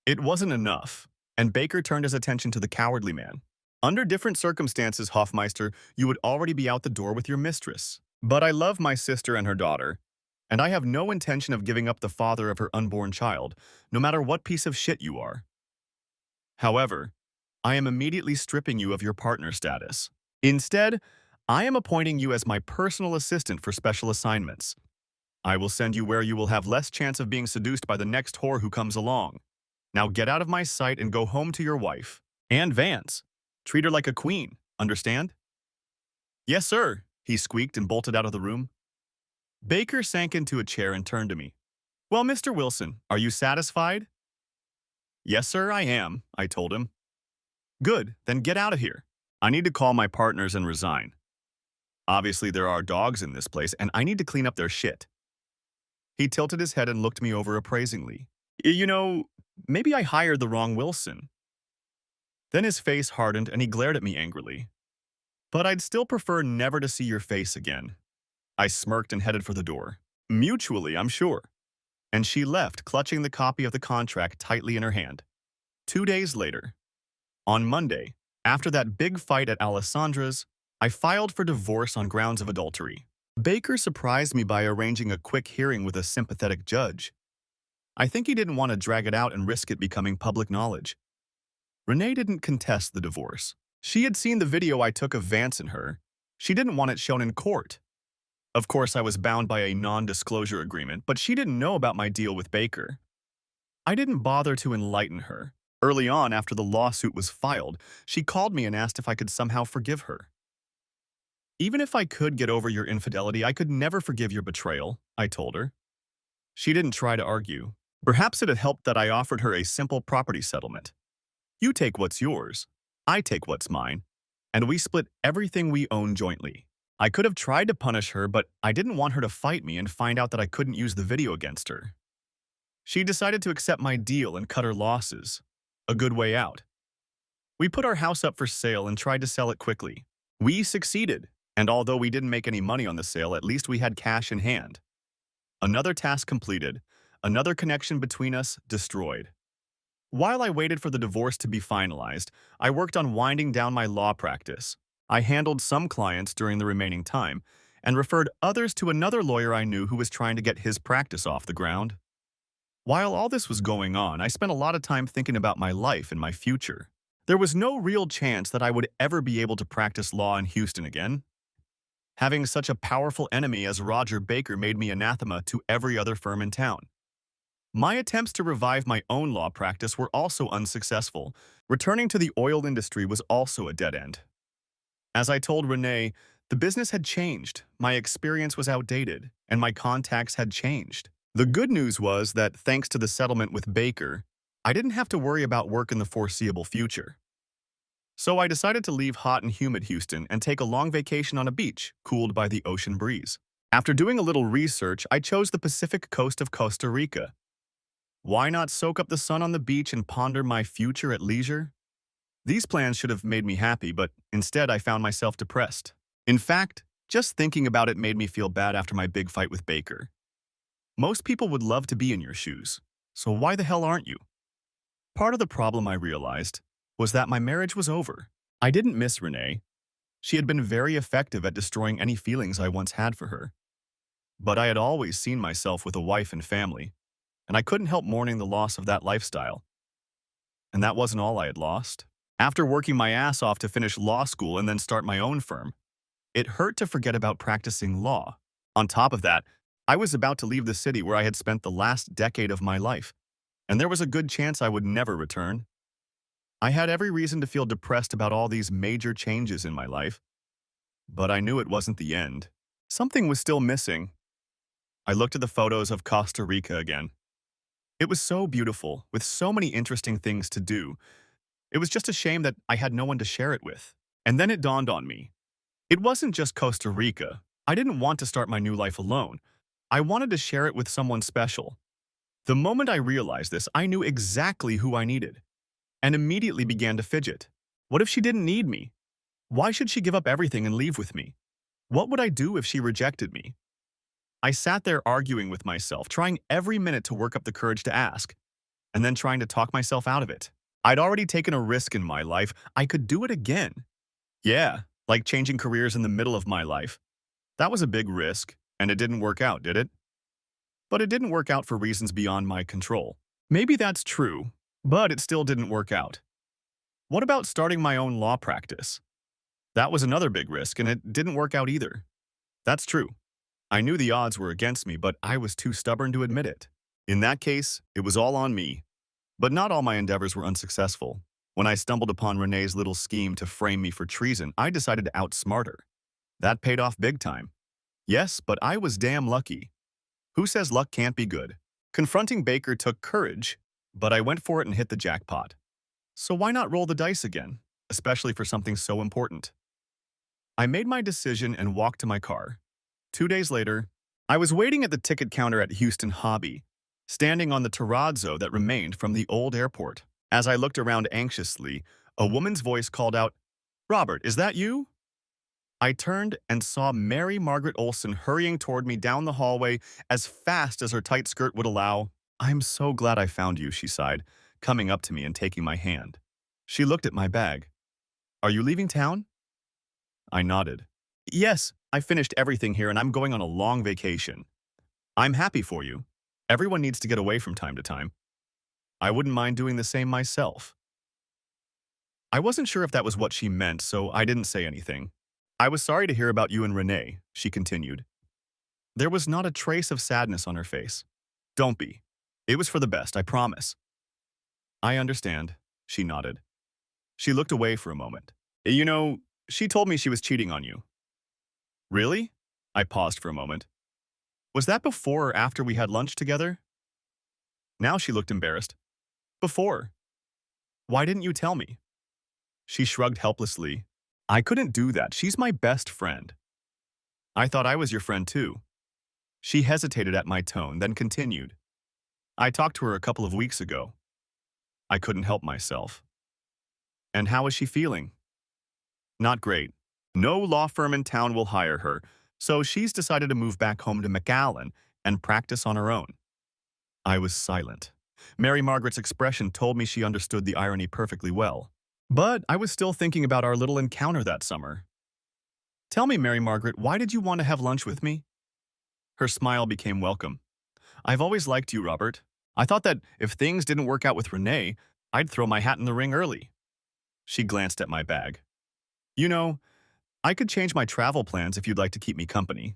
It wasn't enough, and Baker turned his attention to the cowardly man. Under different circumstances, Hoffmeister, you would already be out the door with your mistress. But I love my sister and her daughter, and I have no intention of giving up the father of her unborn child, no matter what piece of shit you are. However, I am immediately stripping you of your partner status. Instead, I am appointing you as my personal assistant for special assignments. I will send you where you will have less chance of being seduced by the next whore who comes along. Now get out of my sight and go home to your wife. And Vance. Treat her like a queen, understand? Yes, sir, he squeaked and bolted out of the room. Baker sank into a chair and turned to me. Well, Mr. Wilson, are you satisfied? Yes, sir, I am, I told him. Good, then get out of here. I need to call my partners and resign. Obviously, there are dogs in this place, and I need to clean up their shit. He tilted his head and looked me over appraisingly. You know, maybe I hired the wrong Wilson. Then his face hardened and he glared at me angrily. But I'd still prefer never to see your face again. I smirked and headed for the door. Mutually, I'm sure. And she left, clutching the copy of the contract tightly in her hand. 2 days later, on Monday, after that big fight at Alessandra's, I filed for divorce on grounds of adultery. Baker surprised me by arranging a quick hearing with a sympathetic judge. I think he didn't want to drag it out and risk it becoming public knowledge. Renee didn't contest the divorce. She had seen the video I took of Vance and her. She didn't want it shown in court. Of course, I was bound by a non-disclosure agreement, but she didn't know about my deal with Baker. I didn't bother to enlighten her. Early on, after the lawsuit was filed, she called me and asked if I could somehow forgive her. Even if I could get over your infidelity, I could never forgive your betrayal, I told her. She didn't try to argue. Perhaps it had helped that I offered her a simple property settlement. You take what's yours, I take what's mine, and we split everything we own jointly. I could have tried to punish her, but I didn't want her to fight me and find out that I couldn't use the video against her. She decided to accept my deal and cut her losses. A good way out. We put our house up for sale and tried to sell it quickly. We succeeded, and although we didn't make any money on the sale, at least we had cash in hand. Another task completed, another connection between us destroyed. While I waited for the divorce to be finalized, I worked on winding down my law practice. I handled some clients during the remaining time and referred others to another lawyer I knew who was trying to get his practice off the ground. While all this was going on, I spent a lot of time thinking about my life and my future. There was no real chance that I would ever be able to practice law in Houston again. Having such a powerful enemy as Roger Baker made me anathema to every other firm in town. My attempts to revive my own law practice were also unsuccessful. Returning to the oil industry was also a dead end. As I told Renee, the business had changed, my experience was outdated, and my contacts had changed. The good news was that, thanks to the settlement with Baker, I didn't have to worry about work in the foreseeable future. So I decided to leave hot and humid Houston and take a long vacation on a beach, cooled by the ocean breeze. After doing a little research, I chose the Pacific coast of Costa Rica. Why not soak up the sun on the beach and ponder my future at leisure? These plans should have made me happy, but instead I found myself depressed. In fact, just thinking about it made me feel bad after my big fight with Baker. Most people would love to be in your shoes, so why the hell aren't you? Part of the problem I realized was that my marriage was over. I didn't miss Renee. She had been very effective at destroying any feelings I once had for her. But I had always seen myself with a wife and family, and I couldn't help mourning the loss of that lifestyle. And that wasn't all I had lost. After working my ass off to finish law school and then start my own firm, it hurt to forget about practicing law. On top of that, I was about to leave the city where I had spent the last decade of my life, and there was a good chance I would never return. I had every reason to feel depressed about all these major changes in my life, but I knew it wasn't the end. Something was still missing. I looked at the photos of Costa Rica again. It was so beautiful, with so many interesting things to do. It was just a shame that I had no one to share it with. And then it dawned on me. It wasn't just Costa Rica. I didn't want to start my new life alone. I wanted to share it with someone special. The moment I realized this, I knew exactly who I needed, and immediately began to fidget. What if she didn't need me? Why should she give up everything and leave with me? What would I do if she rejected me? I sat there arguing with myself, trying every minute to work up the courage to ask, and then trying to talk myself out of it. I'd already taken a risk in my life. I could do it again. Yeah, like changing careers in the middle of my life. That was a big risk, and it didn't work out, did it? But it didn't work out for reasons beyond my control. Maybe that's true, but it still didn't work out. What about starting my own law practice? That was another big risk, and it didn't work out either. That's true. I knew the odds were against me, but I was too stubborn to admit it. In that case, it was all on me. But not all my endeavors were unsuccessful. When I stumbled upon Renee's little scheme to frame me for treason, I decided to outsmart her. That paid off big time. Yes, but I was damn lucky. Who says luck can't be good? Confronting Baker took courage, but I went for it and hit the jackpot. So why not roll the dice again, especially for something so important? I made my decision and walked to my car. 2 days later, I was waiting at the ticket counter at Houston Hobby, standing on the terrazzo that remained from the old airport. As I looked around anxiously, a woman's voice called out, "Robert, is that you?" I turned and saw Mary Margaret Olson hurrying toward me down the hallway as fast as her tight skirt would allow. "I'm so glad I found you," she sighed, coming up to me and taking my hand. She looked at my bag. "Are you leaving town?" I nodded. "Yes, I finished everything here and I'm going on a long vacation." "I'm happy for you. Everyone needs to get away from time to time. I wouldn't mind doing the same myself." I wasn't sure if that was what she meant, so I didn't say anything. "I was sorry to hear about you and Renee," she continued. There was not a trace of sadness on her face. "Don't be. It was for the best, I promise." "I understand," she nodded. She looked away for a moment. "You know, she told me she was cheating on you." "Really?" I paused for a moment. "Was that before or after we had lunch together?" Now she looked embarrassed. "Before. Why didn't you tell me?" She shrugged helplessly. "I couldn't do that. She's my best friend." "I thought I was your friend too." She hesitated at my tone, then continued. "I talked to her a couple of weeks ago." I couldn't help myself. "And how is she feeling?" "Not great. No law firm in town will hire her, so she's decided to move back home to McAllen and practice on her own." I was silent. Mary Margaret's expression told me she understood the irony perfectly well. But I was still thinking about our little encounter that summer. "Tell me, Mary Margaret, why did you want to have lunch with me?" Her smile became welcome. "I've always liked you, Robert. I thought that if things didn't work out with Renee, I'd throw my hat in the ring early." She glanced at my bag. "You know, I could change my travel plans if you'd like to keep me company."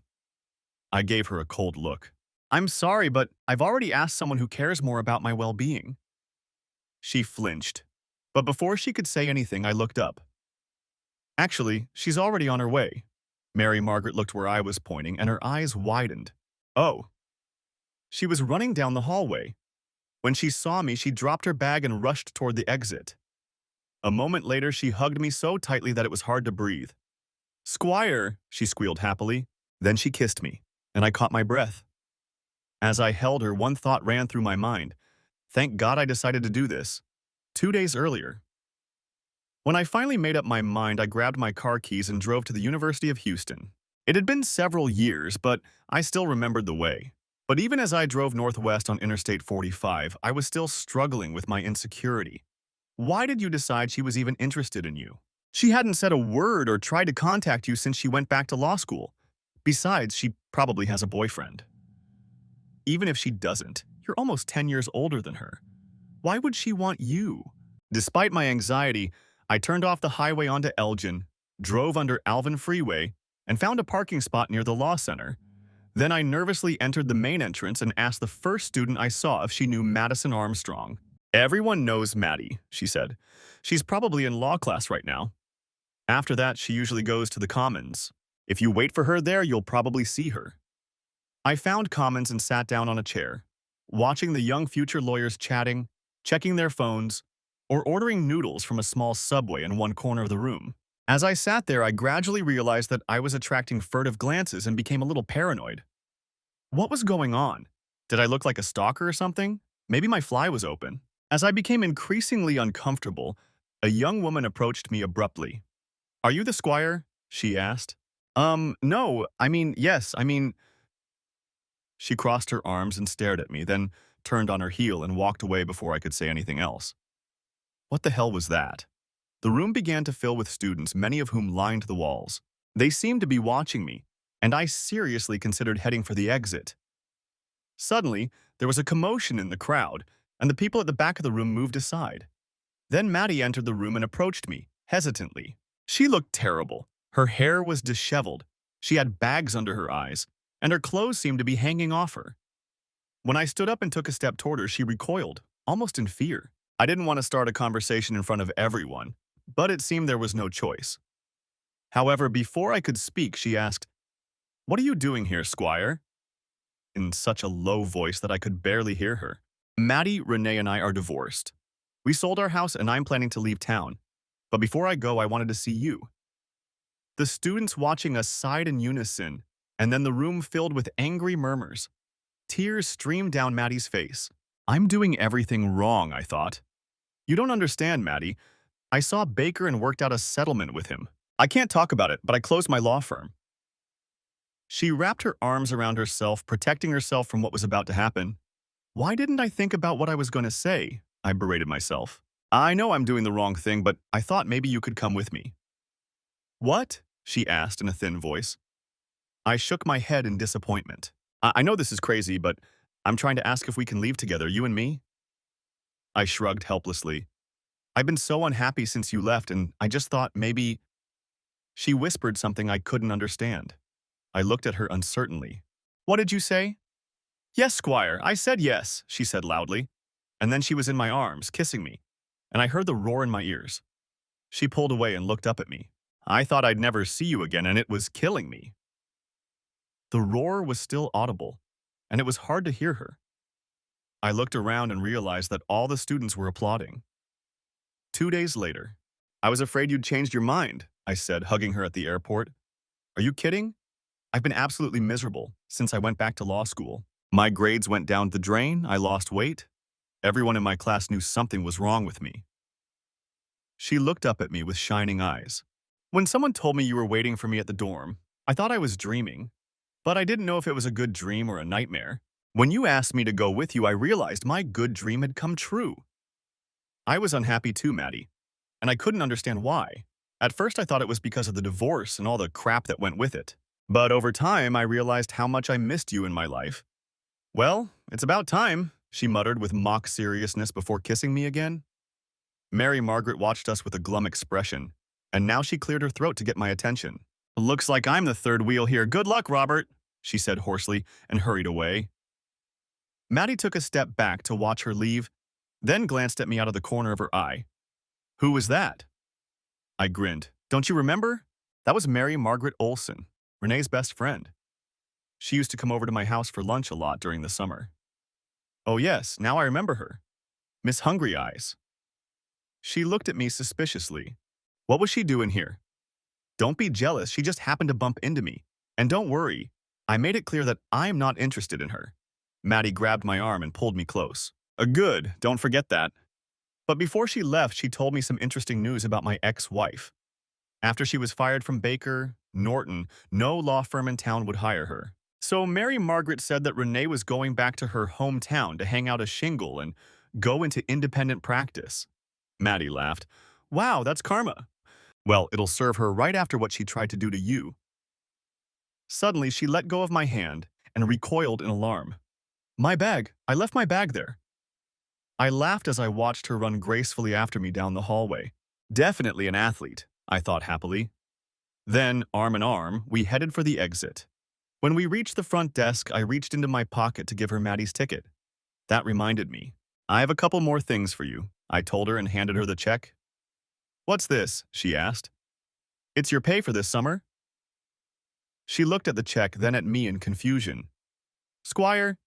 I gave her a cold look. "I'm sorry, but I've already asked someone who cares more about my well-being." She flinched. But before she could say anything, I looked up. "Actually, she's already on her way." Mary Margaret looked where I was pointing, and her eyes widened. "Oh." She was running down the hallway. When she saw me, she dropped her bag and rushed toward the exit. A moment later, she hugged me so tightly that it was hard to breathe. "Squire," she squealed happily. Then she kissed me, and I caught my breath. As I held her, one thought ran through my mind. Thank God I decided to do this. 2 days earlier. When I finally made up my mind, I grabbed my car keys and drove to the University of Houston. It had been several years, but I still remembered the way. But even as I drove northwest on Interstate 45, I was still struggling with my insecurity. Why did you decide she was even interested in you? She hadn't said a word or tried to contact you since she went back to law school. Besides, she probably has a boyfriend. Even if she doesn't, you're almost 10 years older than her. Why would she want you? Despite my anxiety, I turned off the highway onto Elgin, drove under Alvin Freeway, and found a parking spot near the law center. Then I nervously entered the main entrance and asked the first student I saw if she knew Madison Armstrong. Everyone knows Maddie, she said. She's probably in law class right now. After that, she usually goes to the Commons. If you wait for her there, you'll probably see her. I found Commons and sat down on a chair, watching the young future lawyers chatting, checking their phones, or ordering noodles from a small Subway in one corner of the room. As I sat there, I gradually realized that I was attracting furtive glances and became a little paranoid. What was going on? Did I look like a stalker or something? Maybe my fly was open. As I became increasingly uncomfortable, a young woman approached me abruptly. "Are you the squire?" she asked. No, yes, She crossed her arms and stared at me, then turned on her heel and walked away before I could say anything else. What the hell was that? The room began to fill with students, many of whom lined the walls. They seemed to be watching me, and I seriously considered heading for the exit. Suddenly, there was a commotion in the crowd, and the people at the back of the room moved aside. Then Maddie entered the room and approached me, hesitantly. She looked terrible. Her hair was disheveled. She had bags under her eyes, and her clothes seemed to be hanging off her. When I stood up and took a step toward her, she recoiled, almost in fear. I didn't want to start a conversation in front of everyone, but it seemed there was no choice. However, before I could speak, she asked, "What are you doing here, Squire?" In such a low voice that I could barely hear her. "Maddie, Renee, and I are divorced. We sold our house and I'm planning to leave town. But before I go, I wanted to see you." The students watching us sighed in unison, and then the room filled with angry murmurs. Tears streamed down Maddie's face. I'm doing everything wrong, I thought. You don't understand, Maddie. I saw Baker and worked out a settlement with him. I can't talk about it, but I closed my law firm. She wrapped her arms around herself, protecting herself from what was about to happen. Why didn't I think about what I was going to say? I berated myself. I know I'm doing the wrong thing, but I thought maybe you could come with me. What? She asked in a thin voice. I shook my head in disappointment. I know this is crazy, but I'm trying to ask if we can leave together, you and me. I shrugged helplessly. I've been so unhappy since you left, and I just thought maybe... She whispered something I couldn't understand. I looked at her uncertainly. What did you say? Yes, Squire, I said yes, she said loudly. And then she was in my arms, kissing me, and I heard the roar in my ears. She pulled away and looked up at me. I thought I'd never see you again, and it was killing me. The roar was still audible, and it was hard to hear her. I looked around and realized that all the students were applauding. 2 days later, I was afraid you'd changed your mind, I said, hugging her at the airport. Are you kidding? I've been absolutely miserable since I went back to law school. My grades went down the drain, I lost weight. Everyone in my class knew something was wrong with me. She looked up at me with shining eyes. When someone told me you were waiting for me at the dorm, I thought I was dreaming. But I didn't know if it was a good dream or a nightmare. When you asked me to go with you, I realized my good dream had come true. I was unhappy too, Maddie, and I couldn't understand why. At first I thought it was because of the divorce and all the crap that went with it. But over time, I realized how much I missed you in my life. Well, it's about time, she muttered with mock seriousness before kissing me again. Mary Margaret watched us with a glum expression, and now she cleared her throat to get my attention. Looks like I'm the third wheel here. Good luck, Robert, she said hoarsely and hurried away. Maddie took a step back to watch her leave, then glanced at me out of the corner of her eye. Who was that? I grinned. Don't you remember? That was Mary Margaret Olson, Renee's best friend. She used to come over to my house for lunch a lot during the summer. Oh yes, now I remember her. Miss Hungry Eyes. She looked at me suspiciously. What was she doing here? Don't be jealous, she just happened to bump into me. And don't worry, I made it clear that I'm not interested in her. Maddie grabbed my arm and pulled me close. Good, don't forget that. But before she left, she told me some interesting news about my ex-wife. After she was fired from Baker, Norton, no law firm in town would hire her. So Mary Margaret said that Renee was going back to her hometown to hang out a shingle and go into independent practice. Maddie laughed. Wow, that's karma. Well, it'll serve her right after what she tried to do to you. Suddenly, she let go of my hand and recoiled in alarm. My bag. I left my bag there. I laughed as I watched her run gracefully after me down the hallway. Definitely an athlete, I thought happily. Then, arm in arm, we headed for the exit. When we reached the front desk, I reached into my pocket to give her Maddie's ticket. That reminded me. I have a couple more things for you, I told her and handed her the check. What's this? She asked. It's your pay for this summer? She looked at the check, then at me in confusion. Squire,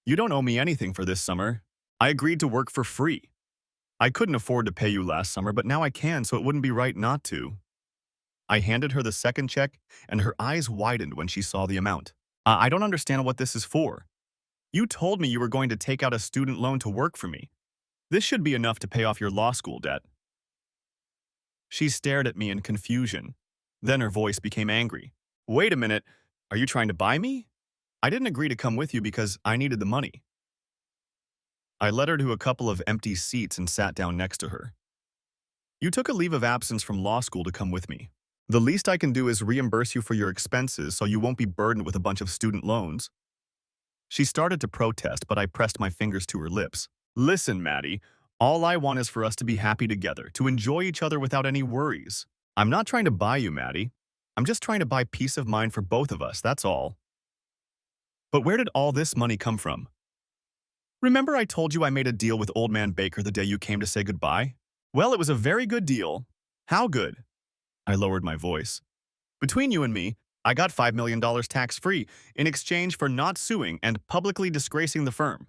you don't owe me anything for this summer. I agreed to work for free. I couldn't afford to pay you last summer, but now I can, so it wouldn't be right not to. I handed her the second check, and her eyes widened when she saw the amount. I don't understand what this is for. You told me you were going to take out a student loan to work for me. This should be enough to pay off your law school debt. She stared at me in confusion. Then her voice became angry. Wait a minute, are you trying to buy me? I didn't agree to come with you because I needed the money. I led her to a couple of empty seats and sat down next to her. You took a leave of absence from law school to come with me. The least I can do is reimburse you for your expenses so you won't be burdened with a bunch of student loans. She started to protest, but I pressed my fingers to her lips. Listen, Maddie, all I want is for us to be happy together, to enjoy each other without any worries. I'm not trying to buy you, Maddie. I'm just trying to buy peace of mind for both of us, that's all. But where did all this money come from? Remember I told you I made a deal with Old Man Baker the day you came to say goodbye? Well, it was a very good deal. How good? I lowered my voice. Between you and me, I got $5 million tax-free in exchange for not suing and publicly disgracing the firm.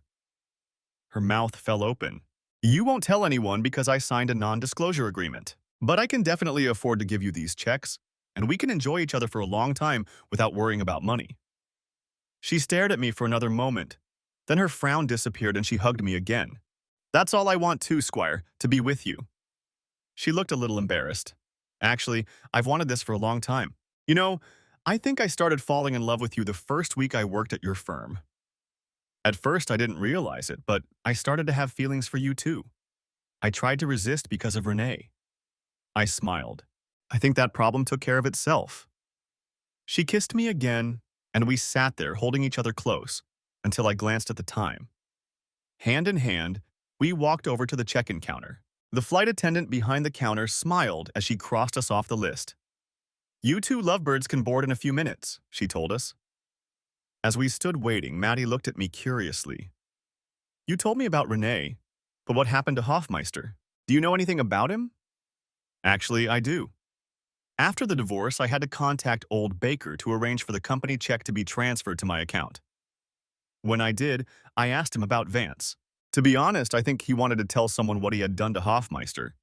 Her mouth fell open. You won't tell anyone because I signed a non-disclosure agreement. But I can definitely afford to give you these checks, and we can enjoy each other for a long time without worrying about money. She stared at me for another moment. Then her frown disappeared and she hugged me again. That's all I want too, Squire, to be with you. She looked a little embarrassed. Actually, I've wanted this for a long time. You know, I think I started falling in love with you the first week I worked at your firm. At first, I didn't realize it, but I started to have feelings for you too. I tried to resist because of Renee. I smiled. I think that problem took care of itself. She kissed me again, and we sat there holding each other close until I glanced at the time. Hand in hand, we walked over to the check-in counter. The flight attendant behind the counter smiled as she crossed us off the list. You two lovebirds can board in a few minutes, she told us. As we stood waiting, Maddie looked at me curiously. You told me about Renee, but what happened to Hoffmeister? Do you know anything about him? Actually, I do. After the divorce, I had to contact old Baker to arrange for the company check to be transferred to my account. When I did, I asked him about Vance. To be honest, I think he wanted to tell someone what he had done to Hoffmeister.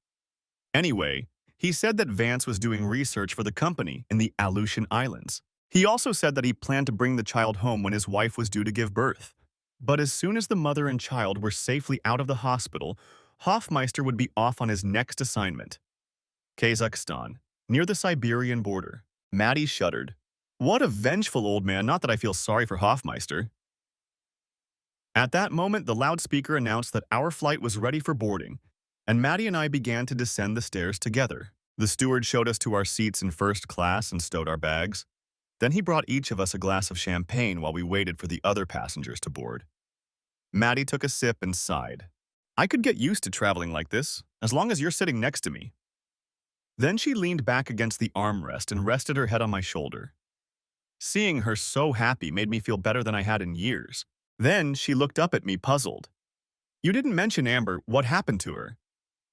Anyway, he said that Vance was doing research for the company in the Aleutian Islands. He also said that he planned to bring the child home when his wife was due to give birth. But as soon as the mother and child were safely out of the hospital, Hoffmeister would be off on his next assignment. Kazakhstan, near the Siberian border. Maddie shuddered. What a vengeful old man, not that I feel sorry for Hoffmeister. At that moment, the loudspeaker announced that our flight was ready for boarding, and Maddie and I began to descend the stairs together. The steward showed us to our seats in first class and stowed our bags. Then he brought each of us a glass of champagne while we waited for the other passengers to board. Maddie took a sip and sighed. I could get used to traveling like this, as long as you're sitting next to me. Then she leaned back against the armrest and rested her head on my shoulder. Seeing her so happy made me feel better than I had in years. Then she looked up at me, puzzled. You didn't mention Amber. What happened to her?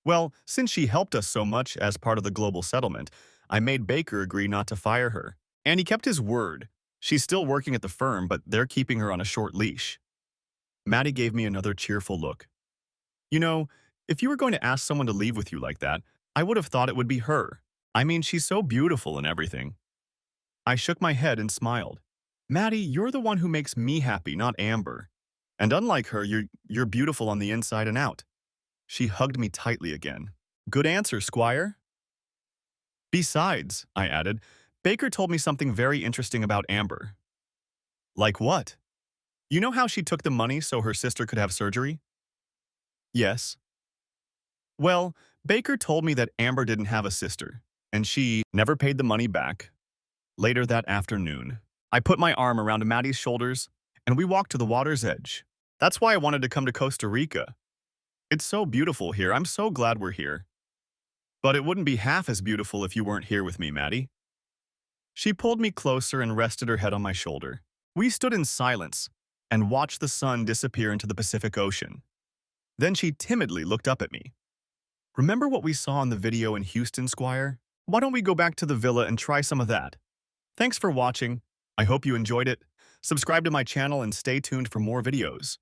Well, since she helped us so much as part of the global settlement, I made Baker agree not to fire her. And he kept his word. She's still working at the firm, but they're keeping her on a short leash. Maddie gave me another cheerful look. You know, if you were going to ask someone to leave with you like that, I would have thought it would be her. I mean, she's so beautiful and everything. I shook my head and smiled. Maddie, you're the one who makes me happy, not Amber. And unlike her, you're beautiful on the inside and out. She hugged me tightly again. Good answer, Squire. Besides, I added, Baker told me something very interesting about Amber. Like what? You know how she took the money so her sister could have surgery? Yes. Well, Baker told me that Amber didn't have a sister, and she never paid the money back. Later that afternoon, I put my arm around Maddie's shoulders, and we walked to the water's edge. That's why I wanted to come to Costa Rica. It's so beautiful here. I'm so glad we're here. But it wouldn't be half as beautiful if you weren't here with me, Maddie. She pulled me closer and rested her head on my shoulder. We stood in silence and watched the sun disappear into the Pacific Ocean. Then she timidly looked up at me. Remember what we saw in the video in Houston, Squire? Why don't we go back to the villa and try some of that? Thanks for watching. I hope you enjoyed it. Subscribe to my channel and stay tuned for more videos.